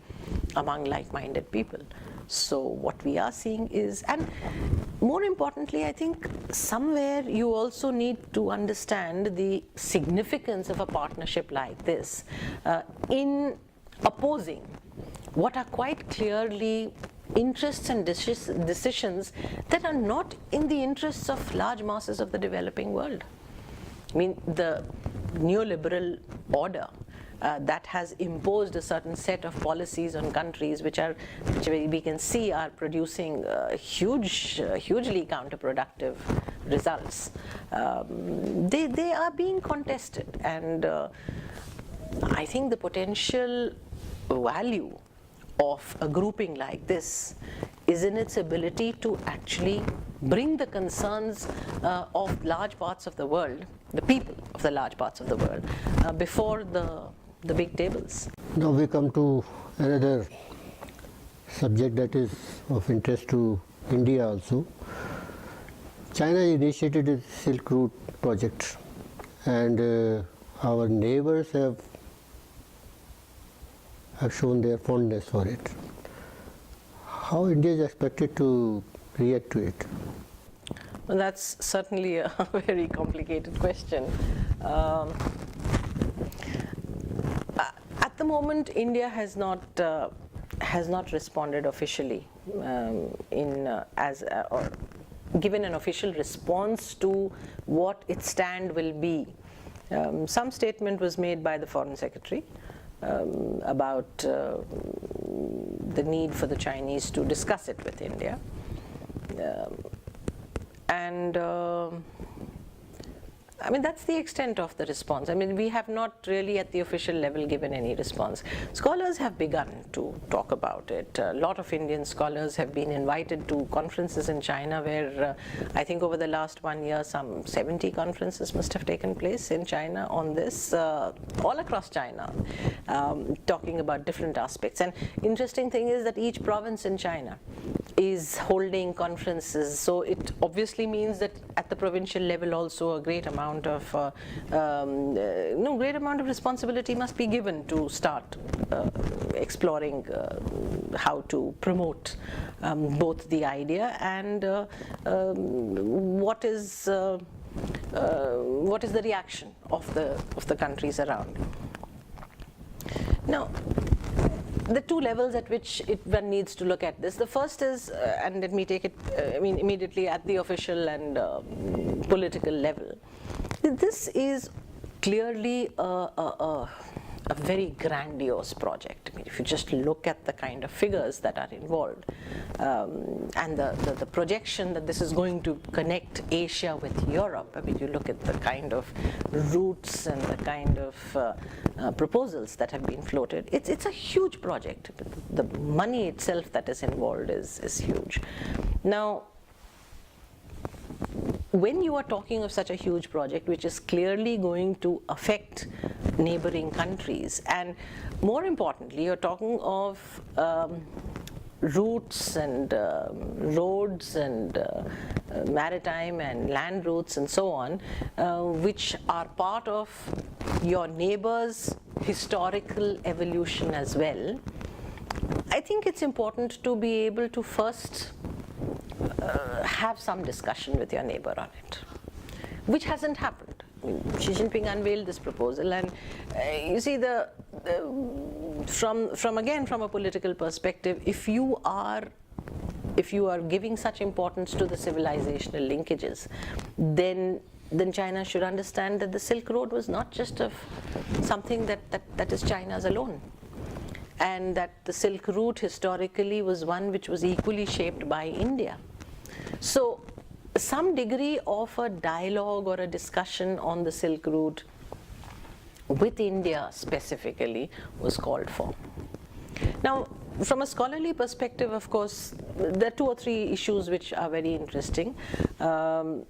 among like-minded people. So what we are seeing is, and more importantly, I think somewhere you also need to understand the significance of a partnership like this in opposing what are quite clearly interests and decisions that are not in the interests of large masses of the developing world. I mean, the neoliberal order that has imposed a certain set of policies on countries which we can see are producing hugely counterproductive results. They are being contested, and I think the potential value of a grouping like this is in its ability to actually bring the concerns of large parts of the world, the people of the large parts of the world, before the big tables. Now we come to another subject that is of interest to India also. China initiated a Silk Route project, and our neighbors have shown their fondness for it. How India is expected to react to it? Well, that's certainly a very complicated question. At the moment, India has not responded officially or given an official response to what its stand will be. Some statement was made by the Foreign Secretary about the need for the Chinese to discuss it with India. I mean, that's the extent of the response. I mean, we have not really at the official level given any response. Scholars have begun to talk about it. A lot of Indian scholars have been invited to conferences in China where I think over the last 1 year some 70 conferences must have taken place in China on this, all across China, talking about different aspects. And interesting thing is that each province in China is holding conferences, so it obviously means that at the provincial level also a great amount of responsibility must be given to start exploring how to promote both the idea and what is what is the reaction of the countries around. Now, the two levels at which one needs to look at this. The first is, and let me take it immediately at the official and political level. This is clearly a very grandiose project. I mean, if you just look at the kind of figures that are involved and the projection that this is going to connect Asia with Europe. I mean, you look at the kind of routes and the kind of proposals that have been floated. It's a huge project. The money itself that is involved is huge. Now, when you are talking of such a huge project, which is clearly going to affect neighboring countries, and more importantly, you're talking of routes and roads and maritime and land routes and so on, which are part of your neighbor's historical evolution as well, I think it's important to be able to first have some discussion with your neighbor on it, which hasn't happened. Xi Jinping unveiled this proposal, and you see, from a political perspective, if you are giving such importance to the civilizational linkages, then China should understand that the Silk Road was not just something that is China's alone, and that the Silk Route historically was one which was equally shaped by India. So some degree of a dialogue or a discussion on the Silk Route with India specifically was called for. Now, from a scholarly perspective, of course, there are two or three issues which are very interesting. The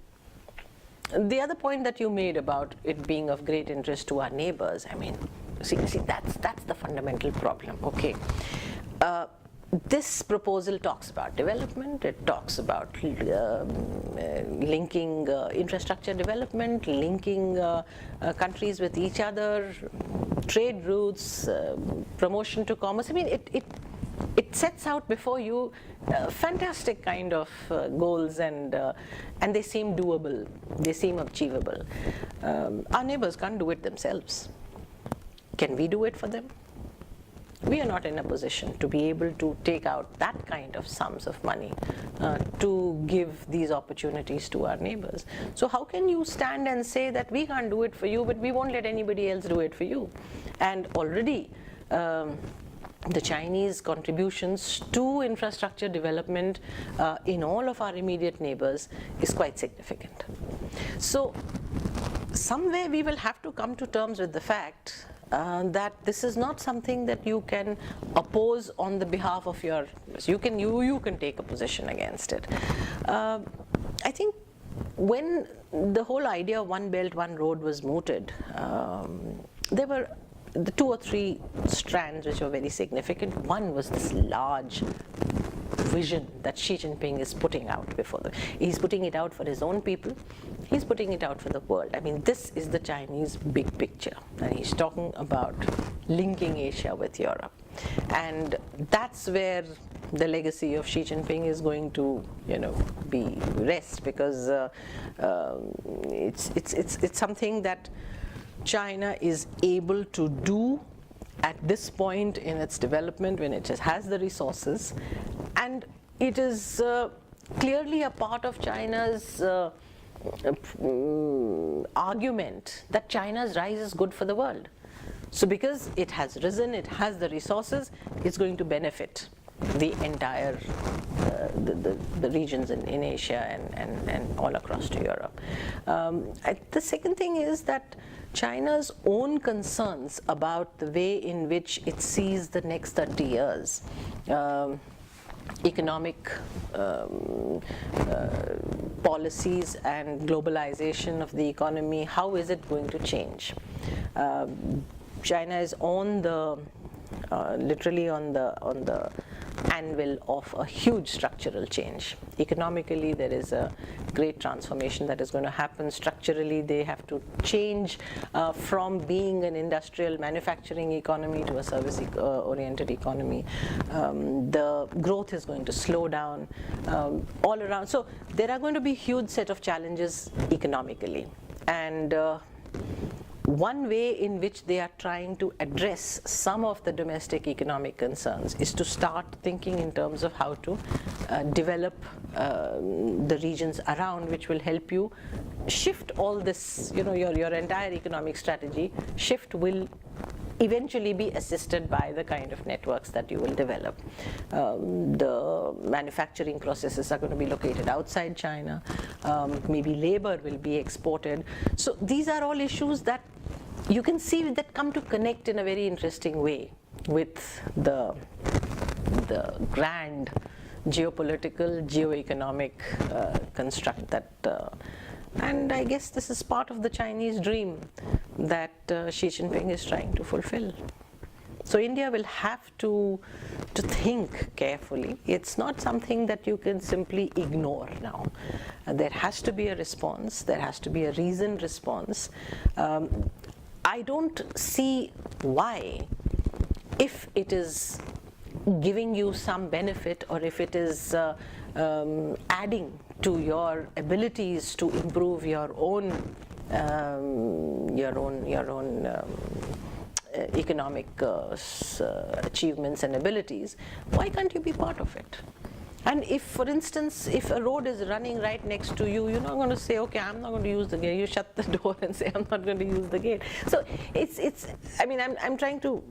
other point that you made about it being of great interest to our neighbors, I mean, see, that's the fundamental problem. Okay. This proposal talks about development, it talks about linking infrastructure development, linking countries with each other, trade routes, promotion to commerce. I mean, it sets out before you fantastic kind of goals, and they seem doable, they seem achievable. Our neighbors can't do it themselves. Can we do it for them? We are not in a position to be able to take out that kind of sums of money to give these opportunities to our neighbors. So how can you stand and say that we can't do it for you, but we won't let anybody else do it for you? And already the Chinese contributions to infrastructure development in all of our immediate neighbors is quite significant. So somewhere we will have to come to terms with the fact that this is not something that you can oppose on the behalf of your, you can take a position against it. I think when the whole idea of one belt, one road was mooted, there were the two or three strands which were very significant. One was this large vision that Xi Jinping is putting out before them. He's putting it out for his own people. He's putting it out for the world. I mean, this is the Chinese big picture. And he's talking about linking Asia with Europe. And that's where the legacy of Xi Jinping is going to, be rest, because it's something that China is able to do at this point in its development, when it just has the resources, and it is clearly a part of China's argument that China's rise is good for the world. So because it has risen, it has the resources, it's going to benefit the entire the regions in Asia and all across to Europe. The second thing is that China's own concerns about the way in which it sees the next 30 years, economic policies and globalization of the economy, how is it going to change? China is on the literally on the anvil of a huge structural change. Economically, there is a great transformation that is going to happen. Structurally, they have to change from being an industrial manufacturing economy to a service-oriented economy. The growth is going to slow down all around. So there are going to be a huge set of challenges economically. And one way in which they are trying to address some of the domestic economic concerns is to start thinking in terms of how to develop the regions around, which will help you shift all this, your entire economic strategy shift will eventually be assisted by the kind of networks that you will develop. The manufacturing processes are going to be located outside China. Maybe labor will be exported. So these are all issues that you can see that come to connect in a very interesting way with the grand geopolitical, geoeconomic construct that and I guess this is part of the Chinese dream that Xi Jinping is trying to fulfill. So India will have to think carefully. It's not something that you can simply ignore now. There has to be a response. There has to be a reasoned response. I don't see why, if it is giving you some benefit or if it is adding to your abilities to improve your own economic achievements and abilities, why can't you be part of it? And if, for instance, if a road is running right next to you, you're not going to say, okay, I'm not going to use the gate. You shut the door and say, I'm not going to use the gate. So I'm trying to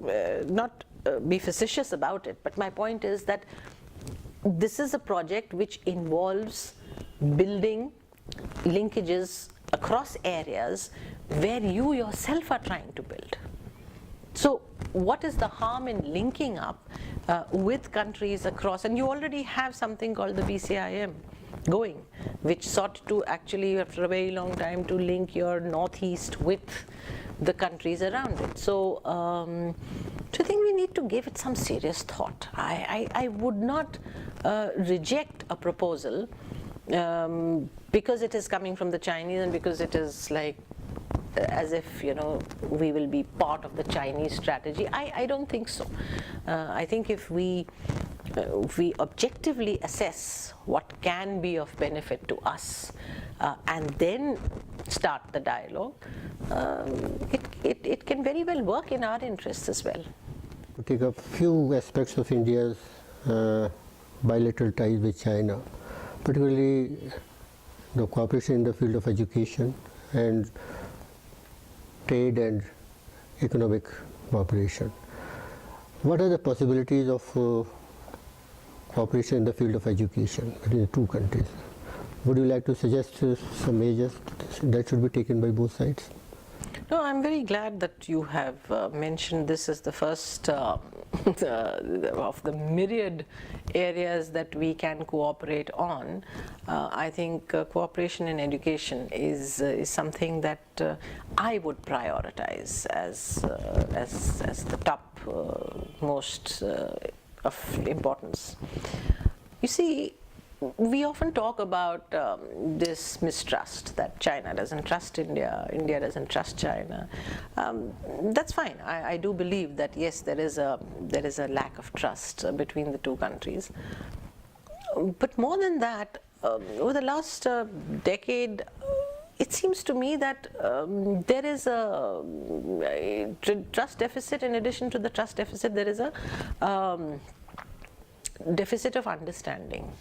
not be facetious about it, but my point is that this is a project which involves building linkages across areas where you yourself are trying to build. So what is the harm in linking up with countries across? And you already have something called the BCIM going, which sought to actually, after a very long time, to link your northeast with the countries around it. So I think we need to give it some serious thought. I would not reject a proposal because it is coming from the Chinese and because it is like as if we will be part of the Chinese strategy. I don't think so. I think if we objectively assess what can be of benefit to us and then start the dialogue, it can very well work in our interests as well. To take a few aspects of India's bilateral ties with China, particularly the cooperation in the field of education and trade and economic cooperation. What are the possibilities of cooperation in the field of education between the two countries? Would you like to suggest some measures that should be taken by both sides? No, I'm very glad that you have mentioned this as the first of the myriad areas that we can cooperate on. I think cooperation in education is something that I would prioritize as the top most of importance. You see, we often talk about this mistrust, that China doesn't trust India, India doesn't trust China. That's fine. I do believe that yes, there is a lack of trust between the two countries. But more than that, over the last decade, it seems to me that there is a trust deficit. In addition to the trust deficit, there is a deficit of understanding.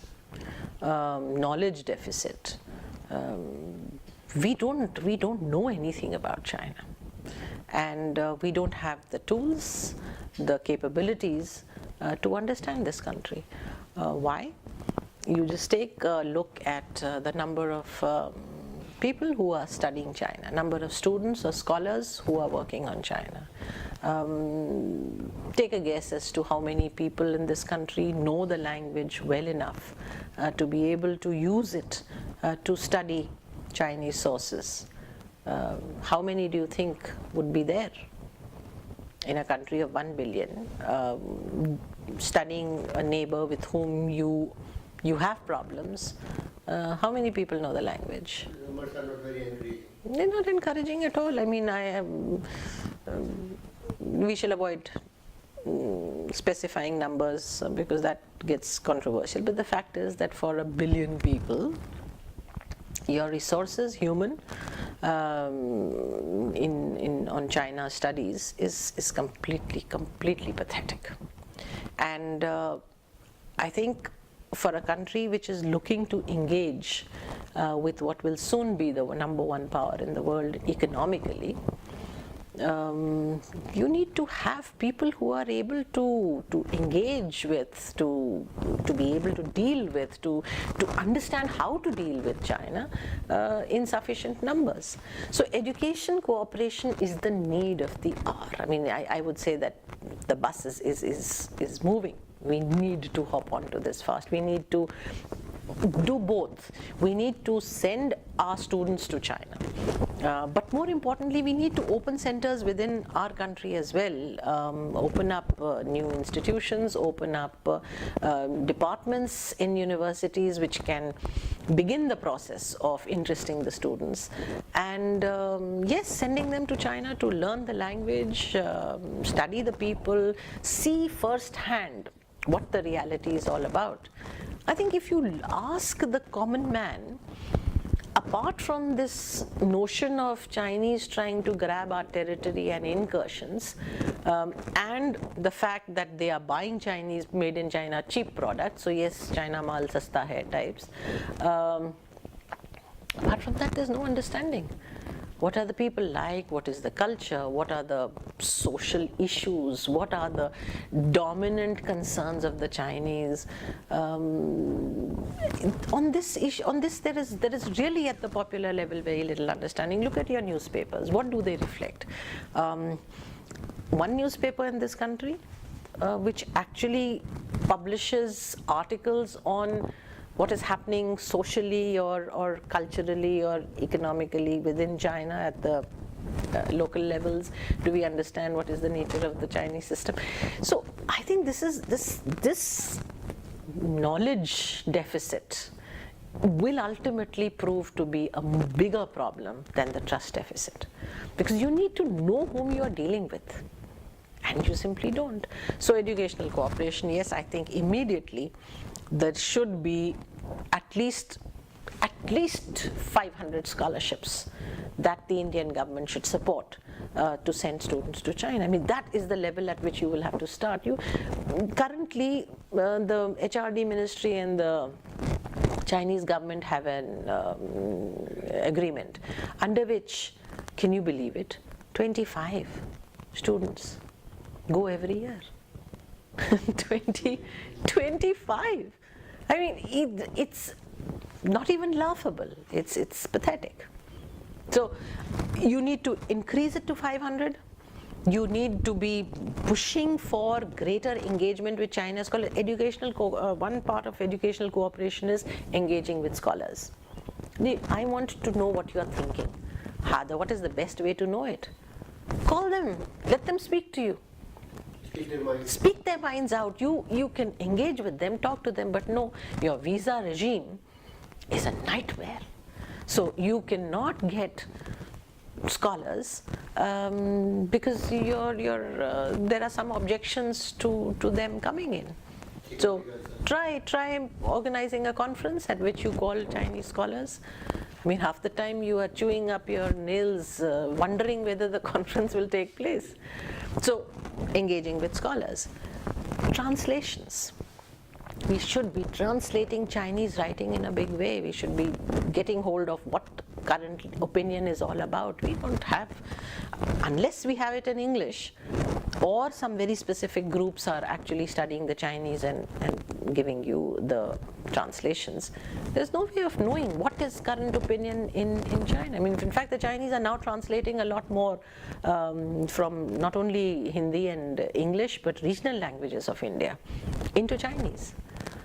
Knowledge deficit. We don't know anything about China, and we don't have the tools, the capabilities to understand this country. Why? You just take a look at the number of people who are studying China, number of students or scholars who are working on China. Take a guess as to how many people in this country know the language well enough to be able to use it to study Chinese sources. How many do you think would be there in a country of 1 billion, studying a neighbor with whom you have problems? How many people know the language? The numbers are not very encouraging. They're not encouraging at all. I mean, we shall avoid specifying numbers because that gets controversial. But the fact is that for 1 billion people, your resources, human, on China studies is completely pathetic. And I think for a country which is looking to engage with what will soon be the number one power in the world economically, you need to have people who are able to engage with, to be able to deal with, to understand how to deal with China in sufficient numbers. So education cooperation is the need of the hour. I mean, I would say that the bus is moving. We need to hop onto this fast. We need to do both. We need to send our students to China. But more importantly, we need to open centers within our country as well, open up new institutions, open up departments in universities which can begin the process of interesting the students. And yes, sending them to China to learn the language, study the people, see firsthand what the reality is all about. I think if you ask the common man, apart from this notion of Chinese trying to grab our territory and incursions, and the fact that they are buying Chinese, made in China, cheap products, so yes, China mal sasta hai types, apart from that there's no understanding. What are the people like? What is the culture? What are the social issues? What are the dominant concerns of the Chinese? On this issue, there is really at the popular level very little understanding. Look at your newspapers. What do they reflect? One newspaper in this country which actually publishes articles on what is happening socially or culturally or economically within China at the local levels? Do we understand what is the nature of the Chinese system? So I think this knowledge deficit will ultimately prove to be a bigger problem than the trust deficit, because you need to know whom you are dealing with, and you simply don't. So educational cooperation, yes, I think immediately there should be at least 500 scholarships that the Indian government should support to send students to China. I mean, that is the level at which you will have to start. Currently, the HRD ministry and the Chinese government have an agreement under which, can you believe it, 25 students go every year. 25. I mean, it's not even laughable. It's pathetic. So you need to increase it to 500. You need to be pushing for greater engagement with China's scholars. One part of educational cooperation is engaging with scholars. I want to know what you are thinking. What is the best way to know it? Call them. Let them speak to you. Speak their minds out. You can engage with them, talk to them, but no, your visa regime is a nightmare. So you cannot get scholars because there are some objections to them coming in. So try organizing a conference at which you call Chinese scholars. I mean, half the time you are chewing up your nails, wondering whether the conference will take place. So, engaging with scholars. Translations. We should be translating Chinese writing in a big way. We should be getting hold of what current opinion is all about. We don't have, unless we have it in English, or some very specific groups are actually studying the Chinese and giving you the translations, there's no way of knowing what is current opinion in China. I mean, in fact, the Chinese are now translating a lot more from not only Hindi and English, but regional languages of India into Chinese.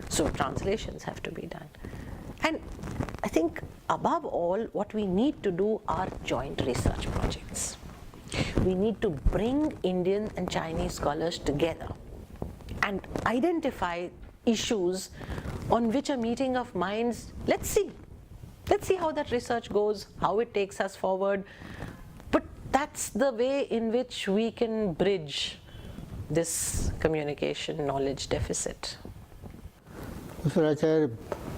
So translations have to be done. And I think above all, what we need to do are joint research projects. We need to bring Indian and Chinese scholars together and identify issues on which a meeting of minds, let's see how that research goes, how it takes us forward. But that's the way in which we can bridge this communication knowledge deficit. Mr. Acharya,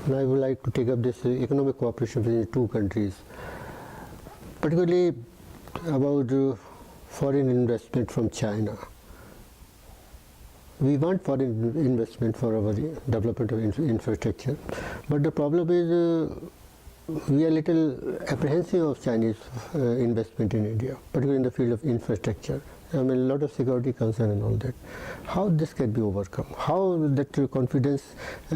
I would like to take up this economic cooperation between the two countries. particularly about foreign investment from China. We want foreign investment for our development of infrastructure, but the problem is we are a little apprehensive of Chinese investment in India, particularly in the field of infrastructure. I mean, a lot of security concern and all that. How this can be overcome? How that confidence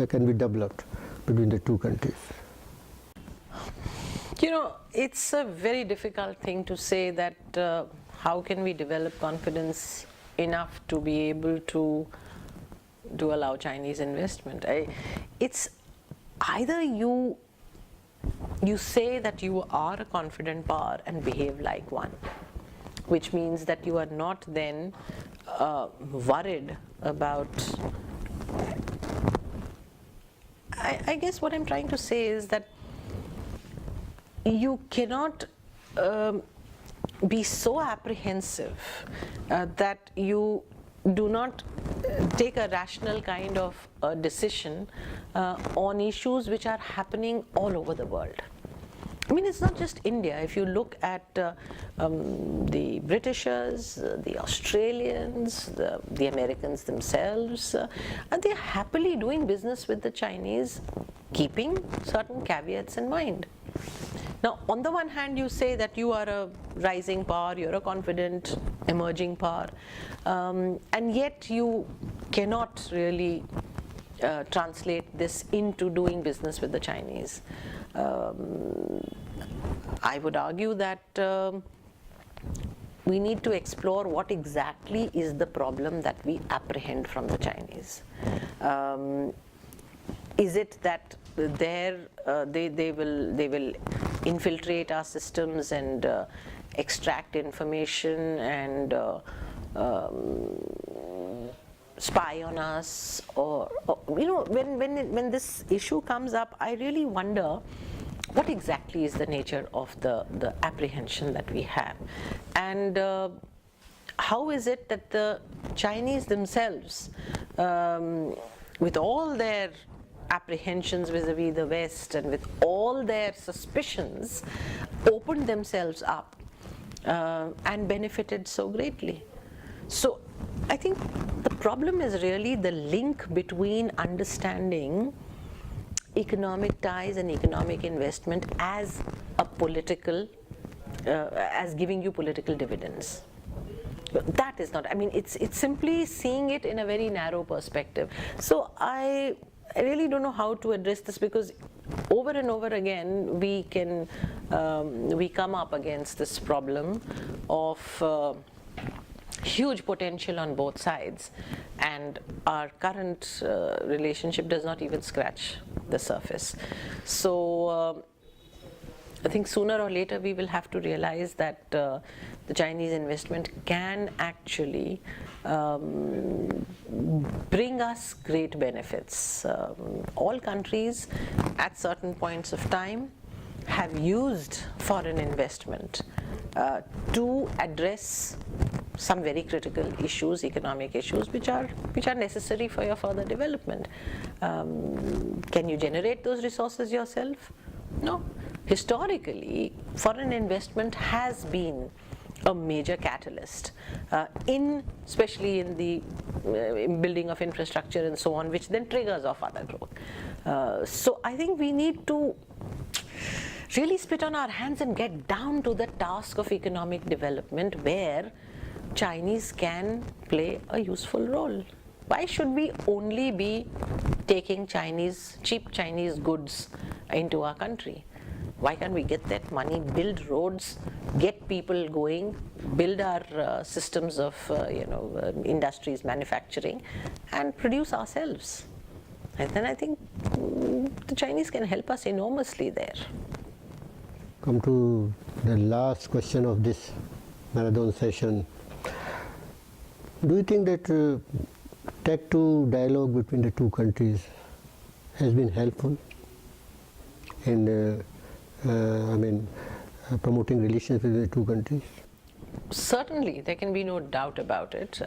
can be developed between the two countries? You know, it's a very difficult thing to say that how can we develop confidence enough to be able to allow Chinese investment. It's either you say that you are a confident power and behave like one, which means that you are not then worried about. I guess what I'm trying to say is that you cannot be so apprehensive that you do not take a rational kind of decision on issues which are happening all over the world. I mean, it's not just India. If you look at the Britishers, the Australians, the Americans themselves, they're happily doing business with the Chinese, keeping certain caveats in mind. Now, on the one hand, you say that you are a rising power, you're a confident emerging power, and yet you cannot really translate this into doing business with the Chinese. I would argue that we need to explore what exactly is the problem that we apprehend from the Chinese. Is it that they will infiltrate our systems and extract information and spy on us, or you know, when this issue comes up, I really wonder what exactly is the nature of the apprehension that we have, and how is it that the Chinese themselves, with all their apprehensions vis-a-vis the West and with all their suspicions, opened themselves up and benefited so greatly. So I think the problem is really the link between understanding economic ties and economic investment as a political, as giving you political dividends. That is not, I mean, it's simply seeing it in a very narrow perspective. So I really don't know how to address this, because over and over again we come up against this problem of huge potential on both sides, and our current relationship does not even scratch the surface. So I think sooner or later we will have to realize that the Chinese investment can actually bring us great benefits. All countries at certain points of time have used foreign investment to address some very critical issues, economic issues, which are necessary for your further development. Can you generate those resources yourself? No. Historically, foreign investment has been a major catalyst, especially in the building of infrastructure and so on, which then triggers off other growth. So I think we need to really spit on our hands and get down to the task of economic development, where Chinese can play a useful role. Why should we only be taking cheap Chinese goods into our country? Why can't we get that money, build roads, get people going, build our systems of industries, manufacturing, and produce ourselves? And then I think the Chinese can help us enormously there. Come to the last question of this marathon session. Do you think that Tech2 dialogue between the two countries has been helpful in promoting relations between the two countries? Certainly, there can be no doubt about it,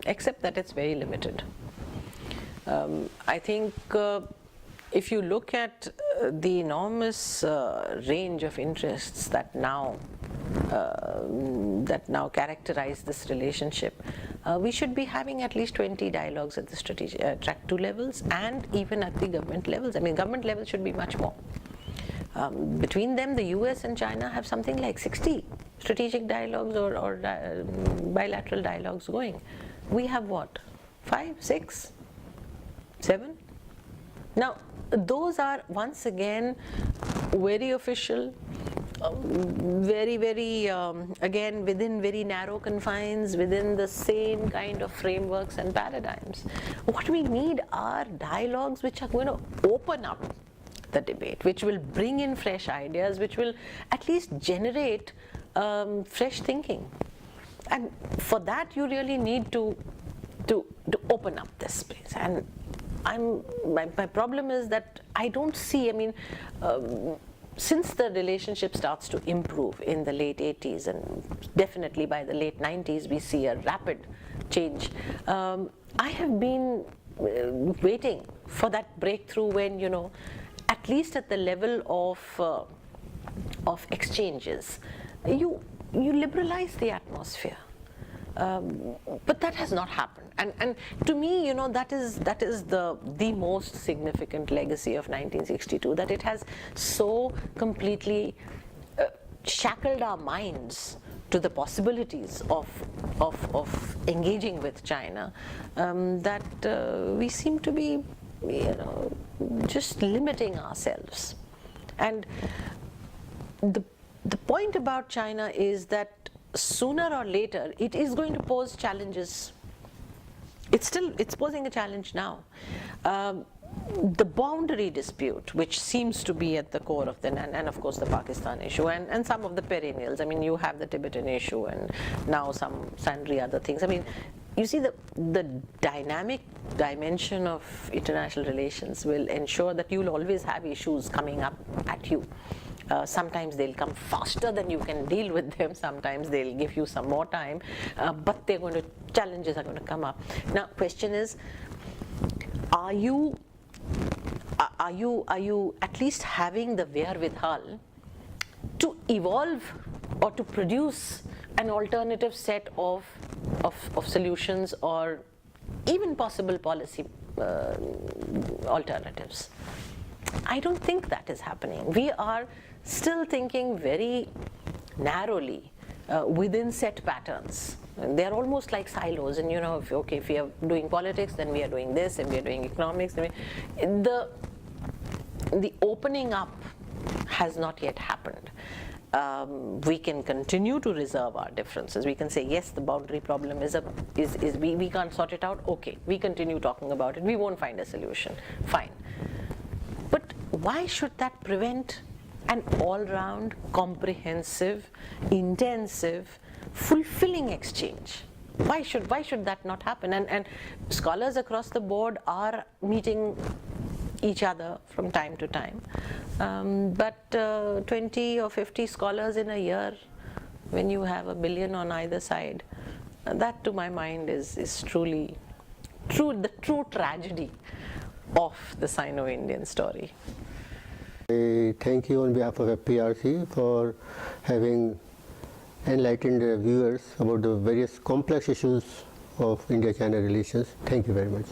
except that it's very limited. I think if you look at the enormous range of interests that now that now characterize this relationship, we should be having at least 20 dialogues at the strategic track 2 levels and even at the government levels. I mean, government levels should be much more. Between them, the US and China have something like 60 strategic dialogues or bilateral dialogues going. We have what? 5, 6, 7? Now, those are once again very official, very, again within very narrow confines, within the same kind of frameworks and paradigms. What we need are dialogues which are going to open up the debate, which will bring in fresh ideas, which will at least generate fresh thinking. And for that you really need to open up this space. And my problem is that I don't see, I mean, since the relationship starts to improve in the late 80s and definitely by the late 90s we see a rapid change. I have been waiting for that breakthrough when, you know, at least at the level of exchanges, you liberalize the atmosphere. But that has not happened. And to me, you know, that is the most significant legacy of 1962, that it has so completely shackled our minds to the possibilities of engaging with China, that we seem to be, you know, just limiting ourselves. And the point about China is that sooner or later it is going to pose challenges. It's posing a challenge now. The boundary dispute, which seems to be at the core of and of course the Pakistan issue and some of the perennials. I mean, you have the Tibetan issue and now some sundry other things. I mean, you see, the dynamic dimension of international relations will ensure that you'll always have issues coming up at you. Sometimes they'll come faster than you can deal with them. Sometimes they'll give you some more time, but challenges are going to come up. Now, question is, are you at least having the wherewithal to evolve or to produce an alternative set of solutions or even possible policy alternatives? I don't think that is happening. We are still thinking very narrowly within set patterns. And they're almost like silos. And you know, if we are doing politics, then we are doing this, and we are doing economics. The opening up has not yet happened. We can continue to reserve our differences. We can say, yes, the boundary problem is we can't sort it out. Okay, we continue talking about it. We won't find a solution. Fine. But why should that prevent an all-round, comprehensive, intensive, fulfilling exchange? Why should that not happen? And scholars across the board are meeting each other from time to time. But 20 or 50 scholars in a year, when you have 1 billion on either side, that to my mind is truly the true tragedy of the Sino-Indian story. I thank you on behalf of FPRC for having enlightened viewers about the various complex issues of India-China relations. Thank you very much.